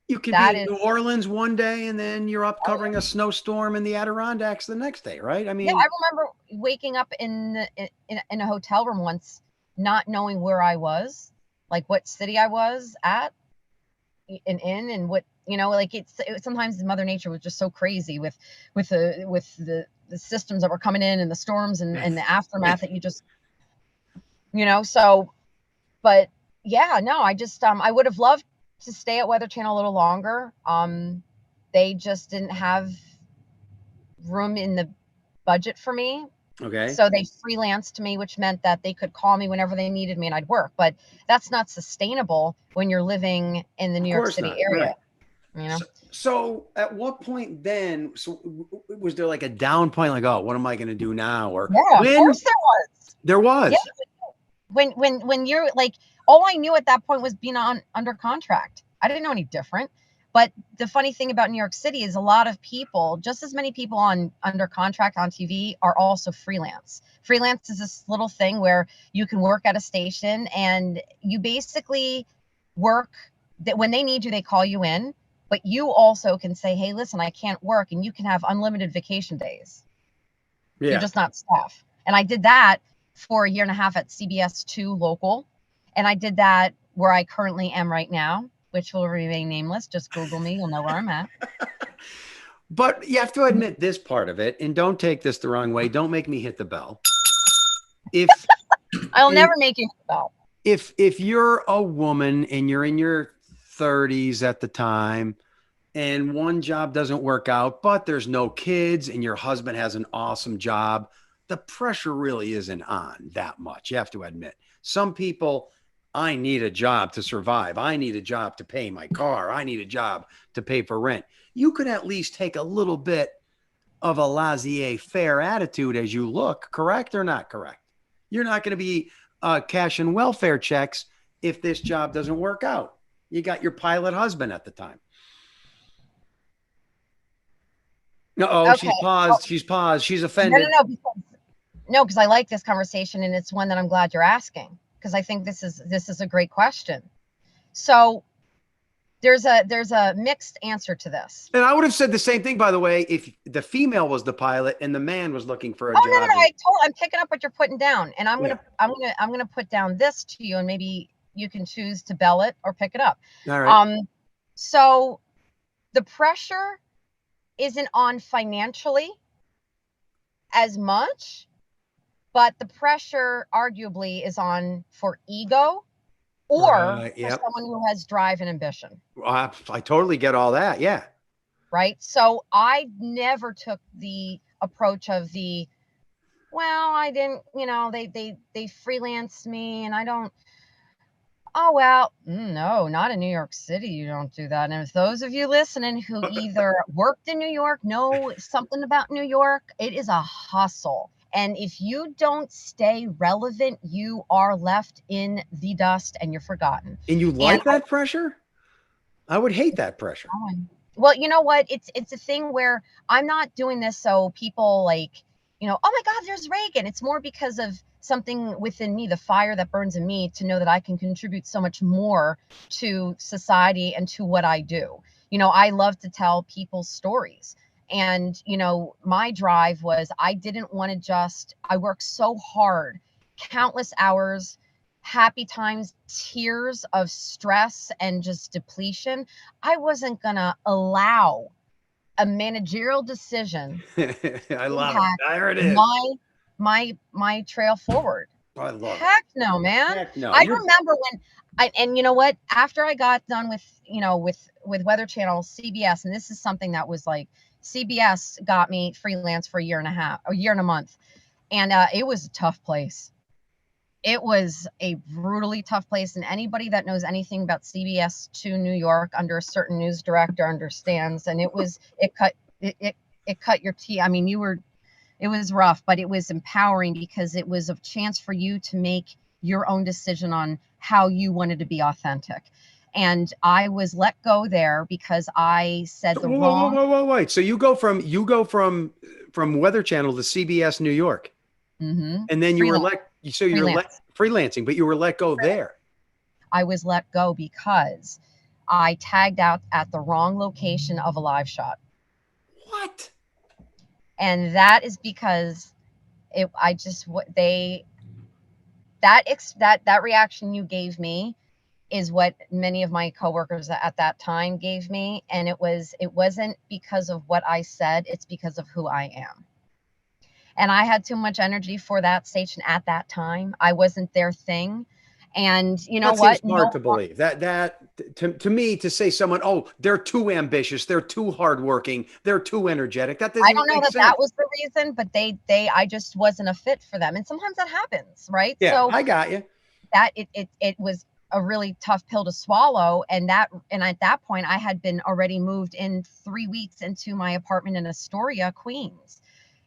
You could That be in is, New Orleans one day and then you're up covering a snowstorm in the Adirondacks the next day, right? I yeah. mean, I remember waking up in a hotel room once, not knowing where I was, like what city I was at, and what, you know, like sometimes Mother Nature was just so crazy with the systems that were coming in and the storms and the aftermath that you just, you know. So, but yeah, no, I just I would have loved to stay at Weather Channel a little longer. They just didn't have room in the budget for me. okay. So they freelanced me, which meant that they could call me whenever they needed me and I'd work. But that's not sustainable when you're living in the New York course City not, area. right. You know? So at what point then, was there like a down point, like, oh, what am I going to do now? Or Yeah, when of course there was. there was, Yeah. When you're like, all I knew at that point was being under contract. I didn't know any different. But the funny thing about New York City is a lot of people, just as many people under contract on TV, are also freelance. Freelance is this little thing where you can work at a station and you basically work that when they need you, they call you in, but you also can say, hey, listen, I can't work, and you can have unlimited vacation days. yeah. You're just not staff. And I did that for a year and a half at CBS2 local. And I did that where I currently am right now, which will remain nameless. Just Google me. You'll know where I'm at. But you have to admit this part of it, and don't take this the wrong way. Don't make me hit the bell. I'll never make you spell. If you're a woman and you're in your 30s at the time and one job doesn't work out, but there's no kids and your husband has an awesome job, the pressure really isn't on that much. You have to admit. Some people, I need a job to survive. I need a job to pay my car. I need a job to pay for rent. You could at least take a little bit of a laissez-faire attitude as you look, correct or not correct? You're not going to be cashing welfare checks if this job doesn't work out. You got your pilot husband at the time. No, Okay. she's paused. She's paused. She's offended. No, because I like this conversation, and it's one that I'm glad you're asking, because I think this is a great question. So there's a mixed answer to this. And I would have said the same thing, by the way, if the female was the pilot and the man was looking for a job. No, I'm picking up what you're putting down, and I'm gonna put down this to you, and maybe you can choose to bell it or pick it up. All right. So the pressure isn't on financially as much, but the pressure arguably is on for ego or for someone who has drive and ambition. I totally get all that. Yeah. Right. So I never took the approach of I didn't, they freelanced me and Oh, well, no, not in New York City. You don't do that. And if those of you listening who either worked in New York, know something about New York, it is a hustle. And if you don't stay relevant, you are left in the dust and you're forgotten. And you And like that pressure? I would hate that pressure. well, you know what? It's a thing where I'm not doing this so people like, oh my God, there's Raegan. It's more because of something within me, the fire that burns in me to know that I can contribute so much more to society and to what I do. I love to tell people's stories. And, my drive was I didn't want to I worked so hard, countless hours, happy times, tears of stress and just depletion. I wasn't going to allow a managerial decision I love impact it. There it is. my trail forward. I love it. Heck no, man. Heck no. I remember when and you know what? After I got done with, with Weather Channel, CBS, and this is something that was like CBS got me freelance for a year and a month. And it was a tough place. It was a brutally tough place. And anybody that knows anything about CBS to New York under a certain news director understands. And it cut your teeth. I mean, it was rough, but it was empowering because it was a chance for you to make your own decision on how you wanted to be authentic. And I was let go there because I said the wrong. Wait. So you go from Weather Channel to CBS New York, and then you were freelancing, but you were let go there. I was let go because I tagged out at the wrong location of a live shot. What? And that is because that reaction you gave me is what many of my coworkers at that time gave me. And it wasn't because of what I said, it's because of who I am. And I had too much energy for that station at that time. I wasn't their thing. And you know what? Seems hard to believe that to me, to say someone, oh, they're too ambitious, they're too hardworking, they're too energetic. That doesn't. I don't know that was the reason, but I just wasn't a fit for them. And sometimes that happens, right? Yeah, so I got you. That it was a really tough pill to swallow. And at that point, I had been already moved in 3 weeks into my apartment in Astoria, Queens.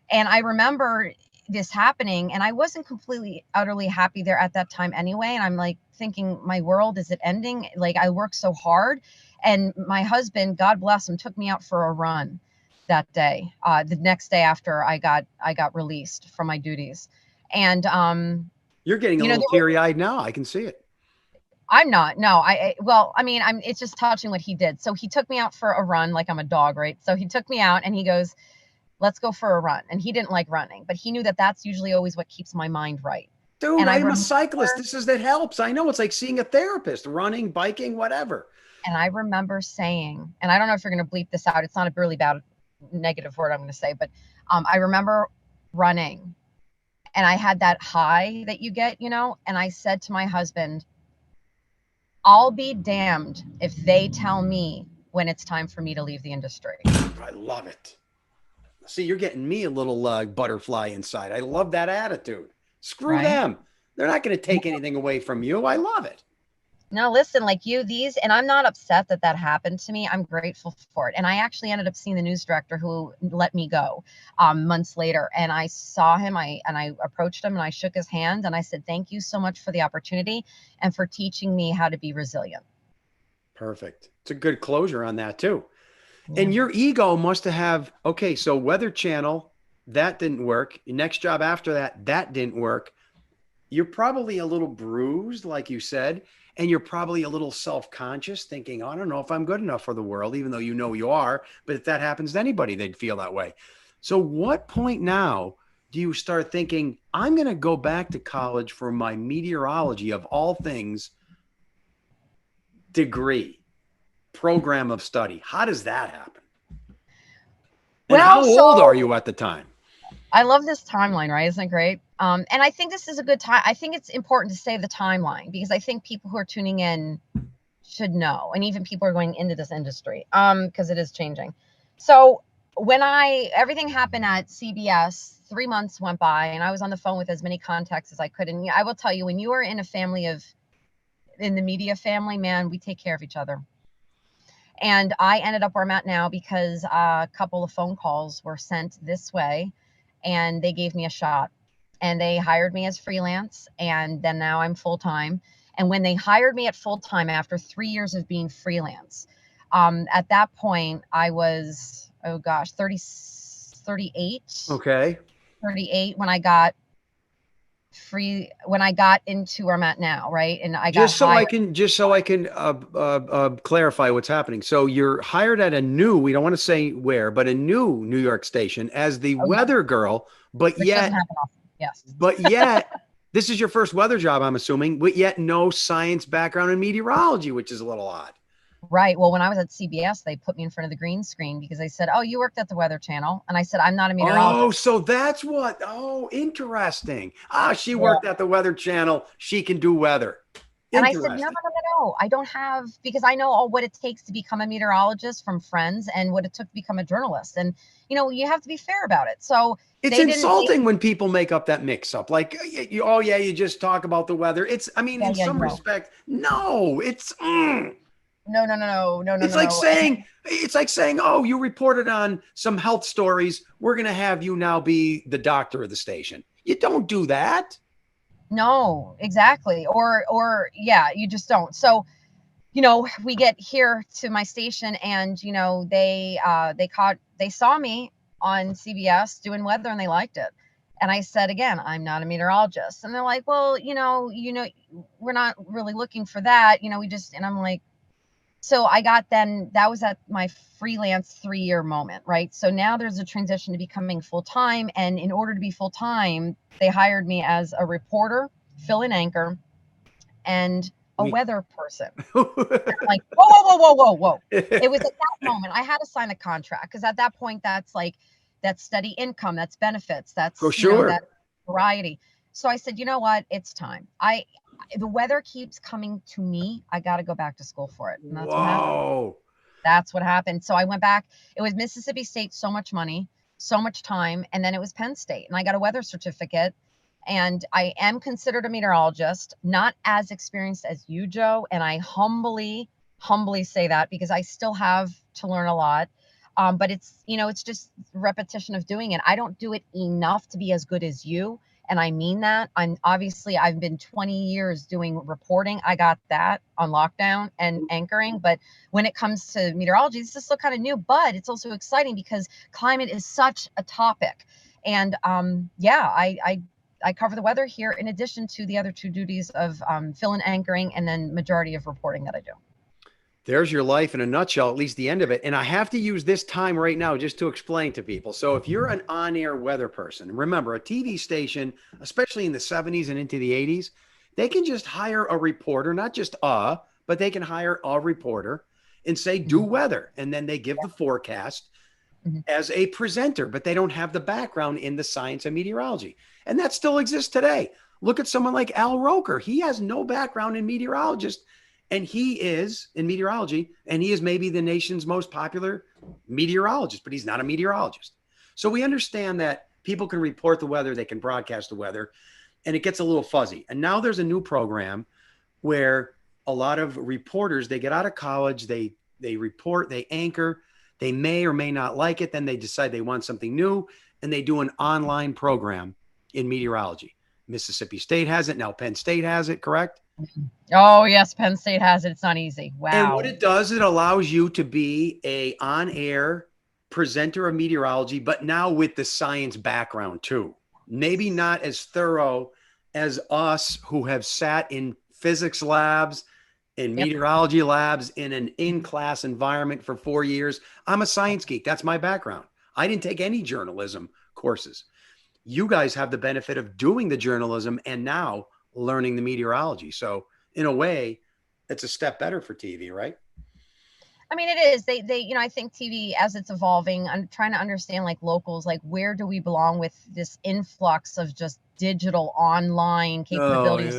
And I remember this happening, and I wasn't completely, utterly happy there at that time anyway. And I'm like thinking, my world, is it ending? Like, I worked so hard. And my husband, God bless him, took me out for a run that day, the next day after I got released from my duties. And you're getting a little teary-eyed now. I can see it. I'm not. No, it's just touching what he did. So he took me out for a run, like I'm a dog, right? So he took me out and he goes, let's go for a run. And he didn't like running, but he knew that that's usually always what keeps my mind right. Dude, and I'm a cyclist. That helps. I know it's like seeing a therapist, running, biking, whatever. And I remember saying, and I don't know if you're going to bleep this out. It's not a really bad negative word I'm going to say, but I remember running and I had that high that you get, and I said to my husband, I'll be damned if they tell me when it's time for me to leave the industry. I love it. See, you're getting me a little butterfly inside. I love that attitude. Screw them. They're not going to take anything away from you. I love it. No, listen, like and I'm not upset that happened to me. I'm grateful for it. And I actually ended up seeing the news director who let me go months later. And I saw him, I approached him and I shook his hand and I said, thank you so much for the opportunity and for teaching me how to be resilient. Perfect. It's a good closure on that too. Yeah. And your ego must have, okay, so Weather Channel, that didn't work. Your next job after that didn't work. You're probably a little bruised, like you said, and you're probably a little self-conscious, thinking, I don't know if I'm good enough for the world, even though you know you are. But if that happens to anybody, they'd feel that way. So what point now do you start thinking, I'm going to go back to college for my meteorology, of all things, degree, program of study? How does that happen? And how old are you at the time? I love this timeline, right? Isn't it great? And I think this is a good time. I think it's important to say the timeline because I think people who are tuning in should know, and even people who are going into this industry, because it is changing. So when everything happened at CBS, 3 months went by and I was on the phone with as many contacts as I could. And I will tell you, when you are in a family of in the media family, man, we take care of each other. And I ended up where I'm at now because a couple of phone calls were sent this way, and they gave me a shot, and they hired me as freelance, and then now I'm full time. And when they hired me at full time after 3 years of being freelance, at that point I was, oh gosh, 38. Okay. 38 when I got into where I'm at now, right? And I got Just so hired. I can clarify what's happening. So you're hired at a new, we don't want to say where, but a new New York station as the weather girl, but Which yet, doesn't happen often. Yes. but yet, this is your first weather job, I'm assuming, but yet no science background in meteorology, which is a little odd. Right. Well, when I was at CBS, they put me in front of the green screen because they said, "Oh, you worked at the Weather Channel," and I said, "I'm not a meteorologist." Oh, so that's what. Oh, interesting. She worked at the Weather Channel. She can do weather. And I said, no, I don't have, because I know all what it takes to become a meteorologist from friends and what it took to become a journalist. And, you have to be fair about it. So it's insulting when people make up that mix up. Like, oh yeah, you just talk about the weather. It's, I mean, in some respect, no, it's, No. It's like saying, oh, you reported on some health stories. We're going to have you now be the doctor of the station. You don't do that. No, exactly. Or yeah, you just don't. So, we get here to my station, and, they saw me on CBS doing weather, and they liked it. And I said, again, I'm not a meteorologist. And they're like, well, we're not really looking for that. And I'm like, so that was at my freelance 3-year moment, right? So now there's a transition to becoming full-time. And in order to be full-time, they hired me as a reporter, fill-in anchor, and a weather person. I'm like, whoa. It was at that moment I had to sign a contract, because at that point, that's steady income, that's benefits, that's for sure, that variety. So I said, you know what? It's time. The weather keeps coming to me. I got to go back to school for it. And that's what happened. That's what happened. So I went back. It was Mississippi State, so much money, so much time. And then it was Penn State, and I got a weather certificate. And I am considered a meteorologist, not as experienced as you, Joe. And I humbly say that, because I still have to learn a lot. But it's, it's just repetition of doing it. I don't do it enough to be as good as you. And I mean that. I've been 20 years doing reporting. I got that on lockdown and anchoring. But when it comes to meteorology, this is still kind of new, but it's also exciting because climate is such a topic. And I cover the weather here in addition to the other two duties of fill-in anchoring, and then majority of reporting that I do. There's your life in a nutshell, at least the end of it. And I have to use this time right now just to explain to people. So if you're an on-air weather person, remember, a TV station, especially in the 70s and into the 80s, they can just hire a reporter, not just but they can hire a reporter and say, do weather. And then they give the forecast as a presenter, but they don't have the background in the science of meteorology. And that still exists today. Look at someone like Al Roker. He has no background in meteorologist. And he is in meteorology, and he is maybe the nation's most popular meteorologist, but he's not a meteorologist. So we understand that people can report the weather, they can broadcast the weather, and it gets a little fuzzy. And now there's a new program where a lot of reporters, they get out of college, they report, they anchor, they may or may not like it, then they decide they want something new, and they do an online program in meteorology. Mississippi State has it, now Penn State has it, correct? Oh, yes, Penn State has it. It's not easy. Wow. And what it does, it allows you to be a on-air presenter of meteorology, but now with the science background too. Maybe not as thorough as us who have sat in physics labs and meteorology labs in an in-class environment for 4 years. I'm a science geek. That's my background. I didn't take any journalism courses. You guys have the benefit of doing the journalism and now learning the meteorology. So in a way, it's a step better for TV, right? I mean, it is. They, I think TV, as it's evolving, I'm trying to understand, like, locals, like, where do we belong with this influx of just digital online capabilities?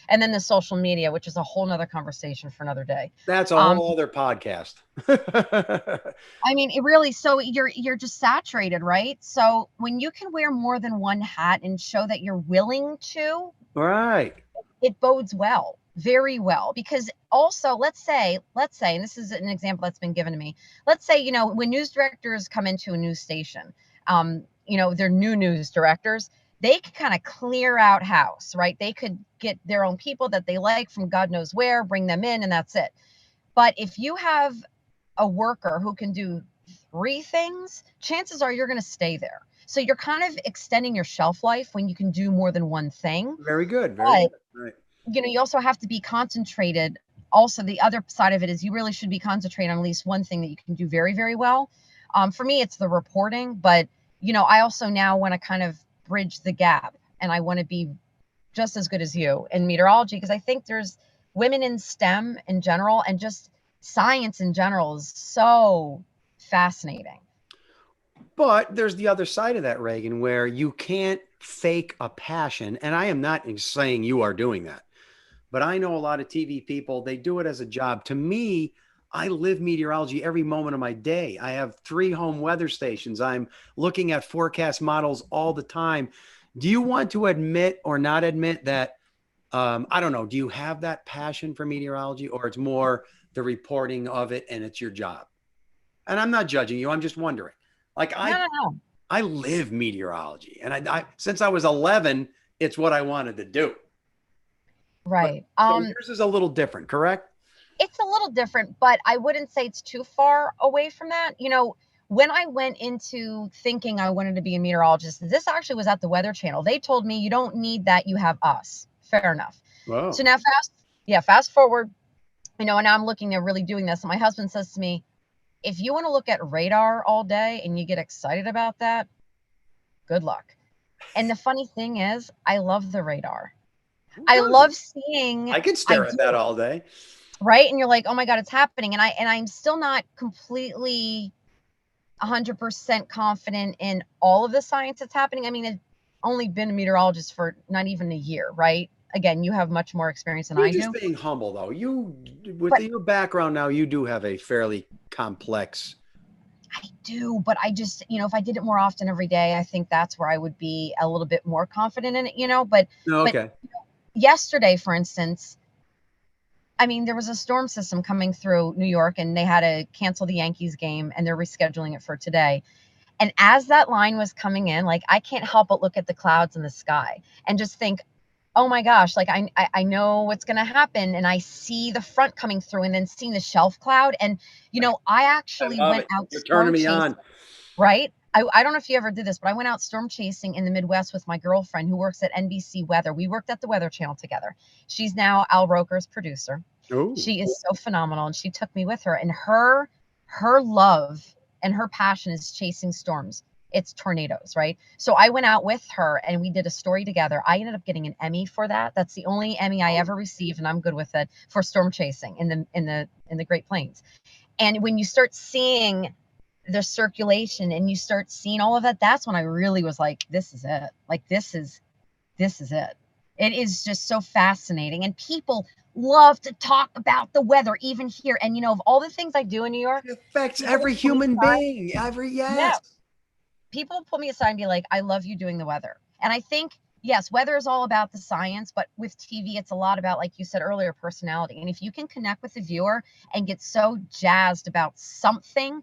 And then the social media, which is a whole nother conversation for another day. That's a whole other podcast. I mean, it really, so you're just saturated, right? So when you can wear more than one hat and show that you're willing to, right, it bodes well. very well, because also let's say, and this is an example that's been given to me. Let's say, when news directors come into a news station, they're new news directors, they could kind of clear out house, right? They could get their own people that they like from God knows where, bring them in, and that's it. But if you have a worker who can do 3 things, chances are you're going to stay there. So you're kind of extending your shelf life when you can do more than one thing. Very good. Very good. Right. You also have to be concentrated. Also, the other side of it is you really should be concentrated on at least one thing that you can do very, very well. For me, it's the reporting, but I also now want to kind of bridge the gap, and I want to be just as good as you in meteorology, because I think there's women in STEM in general, and just science in general is so fascinating. But there's the other side of that, Raegan, where you can't fake a passion. And I am not saying you are doing that, but I know a lot of TV people, they do it as a job. To me, I live meteorology every moment of my day. I have 3 home weather stations. I'm looking at forecast models all the time. Do you want to admit or not admit that, I don't know, do you have that passion for meteorology, or it's more the reporting of it and it's your job? And I'm not judging you. I'm just wondering. Like No. I live meteorology, and I since I was 11, it's what I wanted to do. Right. So yours is a little different, correct? It's a little different, but I wouldn't say it's too far away from that. When I went into thinking I wanted to be a meteorologist, this actually was at the Weather Channel. They told me, you don't need that, you have us. Fair enough. Wow. So now fast forward, and now I'm looking at really doing this. And my husband says to me, if you want to look at radar all day and you get excited about that, good luck. And the funny thing is, I love the radar. I love seeing. I could stare at that all day. Right. And you're like, oh my God, it's happening. And I'm still not completely 100% confident in all of the science that's happening. I mean, I've only been a meteorologist for not even a year, right? Again, you have much more experience than I do. You're just being humble, though. With your background now, you do have a fairly complex. I do, but I just, if I did it more often every day, I think that's where I would be a little bit more confident in it, But yesterday, for instance, I mean, there was a storm system coming through New York, and they had to cancel the Yankees game, and they're rescheduling it for today. And as that line was coming in, like, I can't help but look at the clouds in the sky and just think, oh my gosh, like I know what's going to happen. And I see the front coming through, and then seeing the shelf cloud. And, I actually went out. You're turning me on. Right. I don't know if you ever did this, but I went out storm chasing in the Midwest with my girlfriend who works at NBC Weather. We worked at the Weather Channel together. She's now Al Roker's producer. Ooh. She is so phenomenal. And she took me with her, and her love and her passion is chasing storms. It's tornadoes, right? So I went out with her and we did a story together. I ended up getting an Emmy for that. That's the only Emmy I ever received, and I'm good with it, for storm chasing in the Great Plains. And when you start seeing the circulation and you start seeing all of that, that's when I really was like, this is it. Like, this is it. It is just so fascinating. And people love to talk about the weather, even here. And of all the things I do in New York, it affects every human being. Yes. People put me aside and be like, I love you doing the weather. And I think, yes, weather is all about the science, but with TV, it's a lot about, like you said earlier, personality. And if you can connect with the viewer and get so jazzed about something,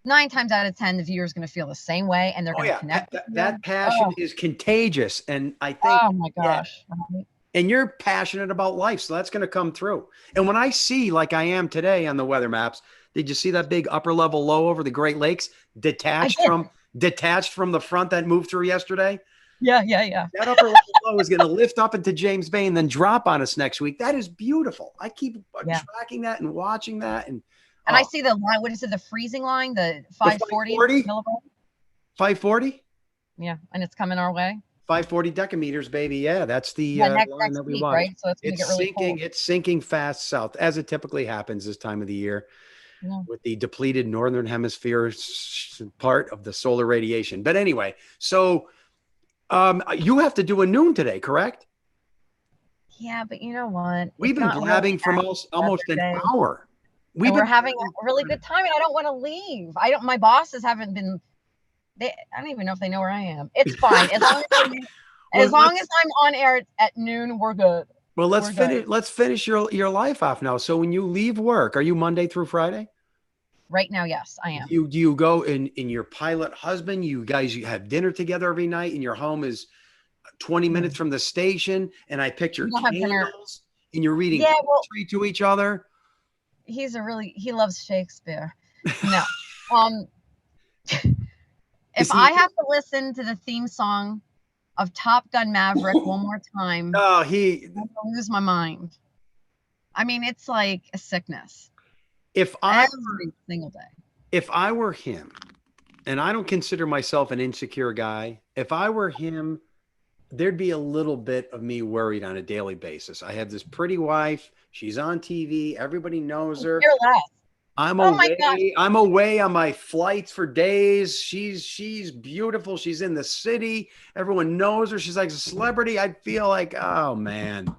9 times out of 10, the viewer is going to feel the same way, and they're going to connect. That passion is contagious. And I think, oh my gosh. Yeah. And you're passionate about life, so that's going to come through. And when I see, like I am today on the weather maps, did you see that big upper level low over the Great Lakes detached from the front that moved through yesterday? Yeah. That upper level low is going to lift up into James Bay and then drop on us next week. That is beautiful. I keep tracking that and watching that. And I see the line. What is it? The freezing line, the 540 millibar? 540? Yeah. And it's coming our way. 540 decameters, baby. Yeah. That's the next line that we week, watch. right? So it's going to get really cold. It's sinking fast south, as it typically happens this time of the year. Yeah. With the depleted northern hemisphere part of the solar radiation. But anyway, so you have to do a noon today, correct? Yeah, but you know what? We've been blabbing for almost an hour. We're having a really good time, and I don't want to leave. My bosses haven't been. I don't even know if they know where I am. It's fine. As long as I'm on air at noon, we're good. Well, let's We're good. finish. Let's finish your life off now. So when you leave work, are you Monday through Friday? Right now, yes, I am. Do you go in your pilot husband? You have dinner together every night, and your home is 20 minutes from the station. And I picture We don't have dinner. candles, and you're reading Yeah, well, poetry to each other. he loves Shakespeare. No. Um, Is if he? I have to listen to the theme song of Top Gun Maverick one more time, Oh, I'm gonna lose my mind. I mean, it's like a sickness if every single day. if I were him, and I don't consider myself an insecure guy, if I were him, there'd be a little bit of me worried on a daily basis. I have this pretty wife. She's on TV. Everybody knows her. Care less. I'm Oh my gosh. away. I'm away on my flights for days. She's beautiful. She's in the city. Everyone knows her. She's like a celebrity. I'd feel like, oh man.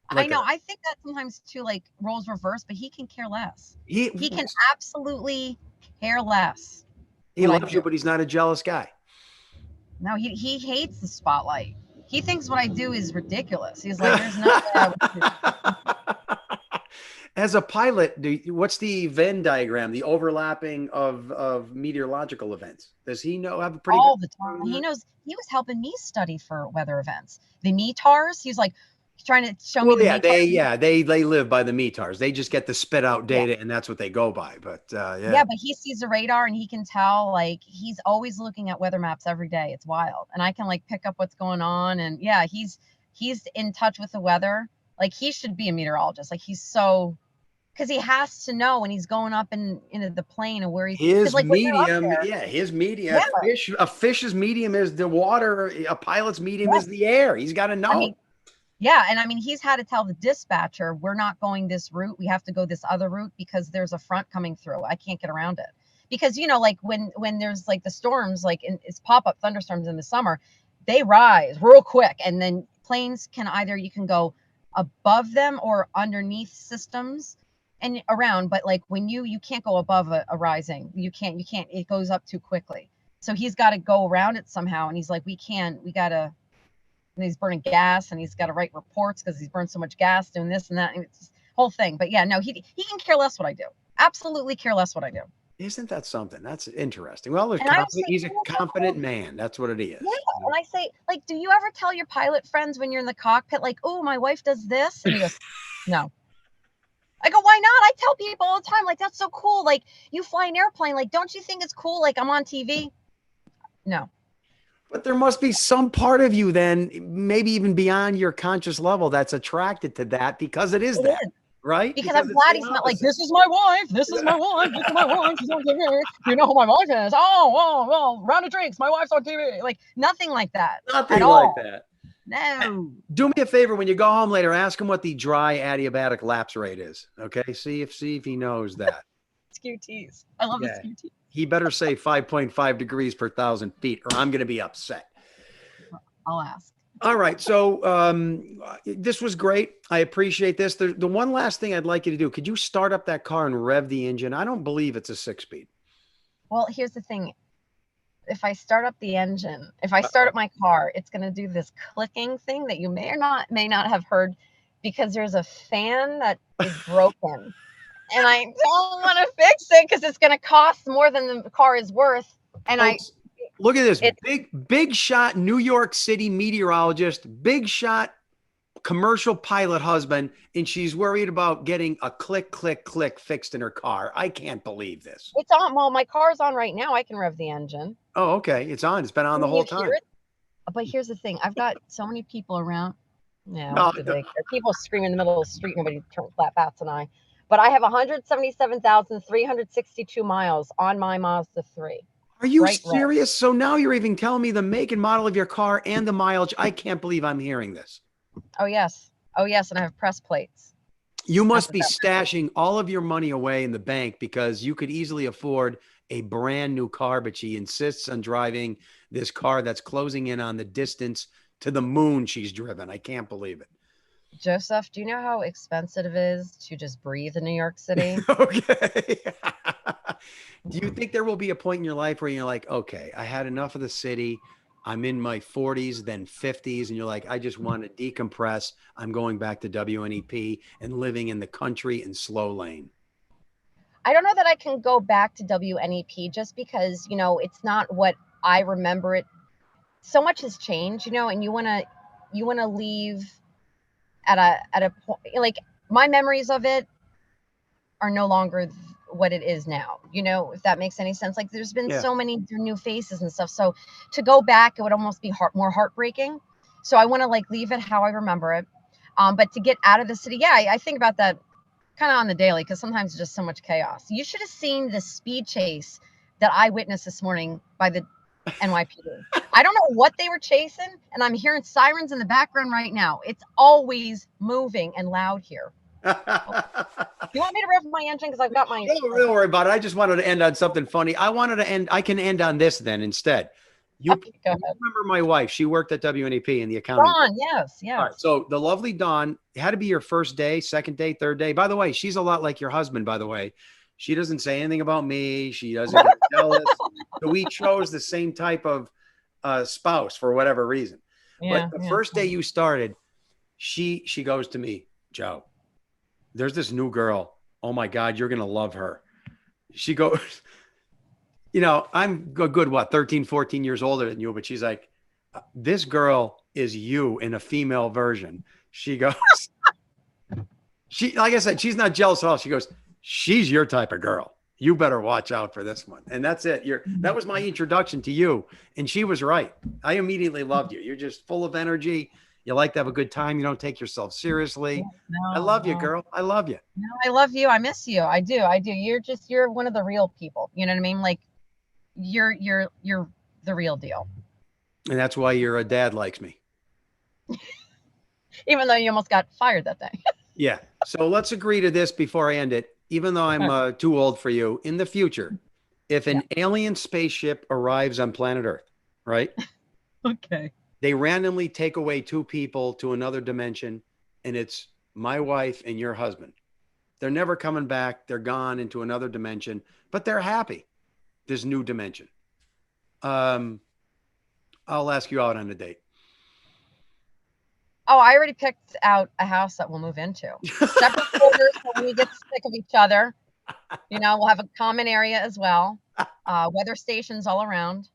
I know. I think that sometimes too, like roles reverse, but he can care less. He can absolutely care less. He loves you, but he's not a jealous guy. No, he hates the spotlight. He thinks what I do is ridiculous. He's like, there's nothing I would do. As a pilot, what's the Venn diagram, the overlapping of meteorological events? Does he have a pretty all good the time? He knows. He was helping me study for weather events. The METARs. He's like trying to show me. They live by the METARs. They just get the spit out data, and that's what they go by. But yeah, but he sees the radar and he can tell. Like he's always looking at weather maps every day. It's wild, and I can like pick up what's going on. And yeah, he's in touch with the weather. Like he should be a meteorologist. Like he's so. Because he has to know when he's going up into the plane and where he's his like, medium. His medium. Yeah. A fish's medium is the water. A pilot's medium is the air. He's got to know. I mean, yeah, and I mean, he's had to tell the dispatcher, we're not going this route. We have to go this other route because there's a front coming through. I can't get around it. Because like when there's like the storms, like it's pop-up thunderstorms in the summer, they rise real quick, and then planes can you can go above them or underneath systems. And around, but like when you can't go above a rising, you can't, it goes up too quickly. So he's got to go around it somehow. And he's like, and he's burning gas and he's got to write reports because he's burned so much gas doing this and that. And it's this whole thing. But yeah, no, he can care less what I do. Absolutely care less what I do. Isn't that something? That's interesting. Well, he's a confident man. That's what it is. Yeah. And I say, like, do you ever tell your pilot friends when you're in the cockpit, like, oh, my wife does this? And he goes, no. I go, why not? I tell people all the time, like, that's so cool. Like, you fly an airplane. Like, don't you think it's cool? Like, I'm on TV. No. But there must be some part of you then, maybe even beyond your conscious level, that's attracted to that because it is, right? Because I'm glad he's not like, this is my wife. This is my wife. This is my wife. She's on TV. You know who my wife is? Oh, well, round of drinks. My wife's on TV. Like, nothing like that. Nothing like that. No. Do me a favor when you go home later. Ask him what the dry adiabatic lapse rate is. Okay, see if he knows that. QTs. I love the QTs. He better say 5.5 degrees per 1,000 feet, or I'm going to be upset. I'll ask. All right. So this was great. I appreciate this. The one last thing I'd like you to do. Could you start up that car and rev the engine? I don't believe it's a 6-speed. Well, here's the thing. If I start up the engine, if I start up my car, it's going to do this clicking thing that you may not have heard because there's a fan that is broken. And I don't want to fix it because it's going to cost more than the car is worth. And Folks, look at this big shot New York City meteorologist, big shot commercial pilot husband, and she's worried about getting a click fixed in her car. I can't believe this. It's on. Well, my car's on right now. I can rev the engine. Oh, okay. It's on. It's been on the whole time. But here's the thing. I've got so many people around. No. People screaming in the middle of the street. Nobody bats an eye. But I have 177,362 miles on my Mazda 3. Are you serious? So now you're even telling me the make and model of your car and the mileage. I can't believe I'm hearing this. Oh, yes. And I have press plates. You must be stashing all of your money away in the bank because you could easily afford a brand new car, but she insists on driving this car that's closing in on the distance to the moon she's driven. I can't believe it. Joseph, do you know how expensive it is to just breathe in New York City? Okay. Do you think there will be a point in your life where you're like, okay, I had enough of the city. I'm in my 40s, then 50s, and you're like, I just want to decompress. I'm going back to WNEP and living in the country in slow lane. I don't know that I can go back to WNEP just because, it's not what I remember it. So much has changed, and you want to leave at a point, like my memories of it are no longer what it is now, if that makes any sense. Like there's been so many new faces and stuff. So to go back, it would almost be more heartbreaking. So I want to like leave it how I remember it. But to get out of the city, I think about that kind of on the daily, because sometimes it's just so much chaos. You should have seen the speed chase that I witnessed this morning by the NYPD. I don't know what they were chasing, and I'm hearing sirens in the background right now. It's always moving and loud here. Do you want me to rev my engine? Because I've got my... Don't worry about it. I just wanted to end on something funny. I can end on this then instead. You remember my wife? She worked at WNEP in the accounting. Dawn, yes. All right, so the lovely Dawn, it had to be your first day, second day, third day. By the way, she's a lot like your husband, by the way. She doesn't say anything about me. She doesn't get jealous. So we chose the same type of spouse for whatever reason. But the first day you started, she goes to me, Joe, there's this new girl. Oh my God, you're going to love her. She goes, I'm a good, 13, 14 years older than you, but she's like, this girl is you in a female version. She goes, like I said, she's not jealous at all. She goes, she's your type of girl. You better watch out for this one. And that's it. That was my introduction to you. And she was right. I immediately loved you. You're just full of energy. You like to have a good time. You don't take yourself seriously. I love you, girl. I love you. No, I love you. I miss you. I do. You're one of the real people. You know what I mean? Like you're the real deal. And that's why your dad likes me. Even though you almost got fired that day. Yeah. So let's agree to this before I end it. Even though I'm too old for you, in the future, if an alien spaceship arrives on planet Earth, right? Okay. They randomly take away two people to another dimension, and it's my wife and your husband. They're never coming back. They're gone into another dimension, but they're happy. This new dimension. I'll ask you out on a date. Oh, I already picked out a house that we'll move into. Separate quarters, so when we get sick of each other, we'll have a common area as well. Weather stations all around.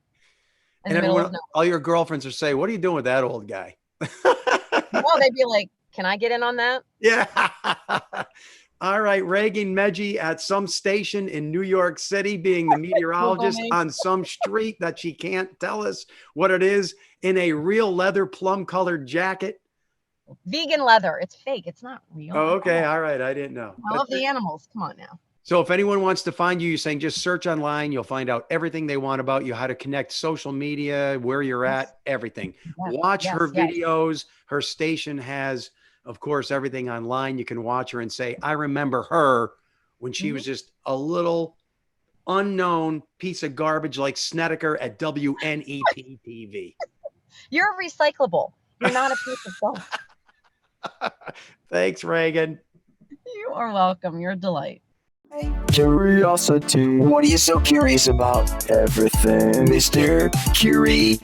And everyone, all your girlfriends will say, what are you doing with that old guy? No, they'd be like, can I get in on that? Yeah. All right. Raegan Medgie at some station in New York City, being the meteorologist on some street that she can't tell us what it is, in a real leather plum colored jacket. Vegan leather. It's fake. It's not real. Oh, okay. All right. I didn't know. I love the animals. Come on now. So if anyone wants to find you, you're saying just search online. You'll find out everything they want about you, how to connect social media, where you're at, everything. Watch her videos. Her station has, of course, everything online. You can watch her and say, I remember her when she was just a little unknown piece of garbage like Snedeker at WNEP TV. You're recyclable. You're not a piece of gum. Thanks, Raegan. You are welcome. You're a delight. Curiosity. What are you so curious about? Everything, Mr. Curiosity.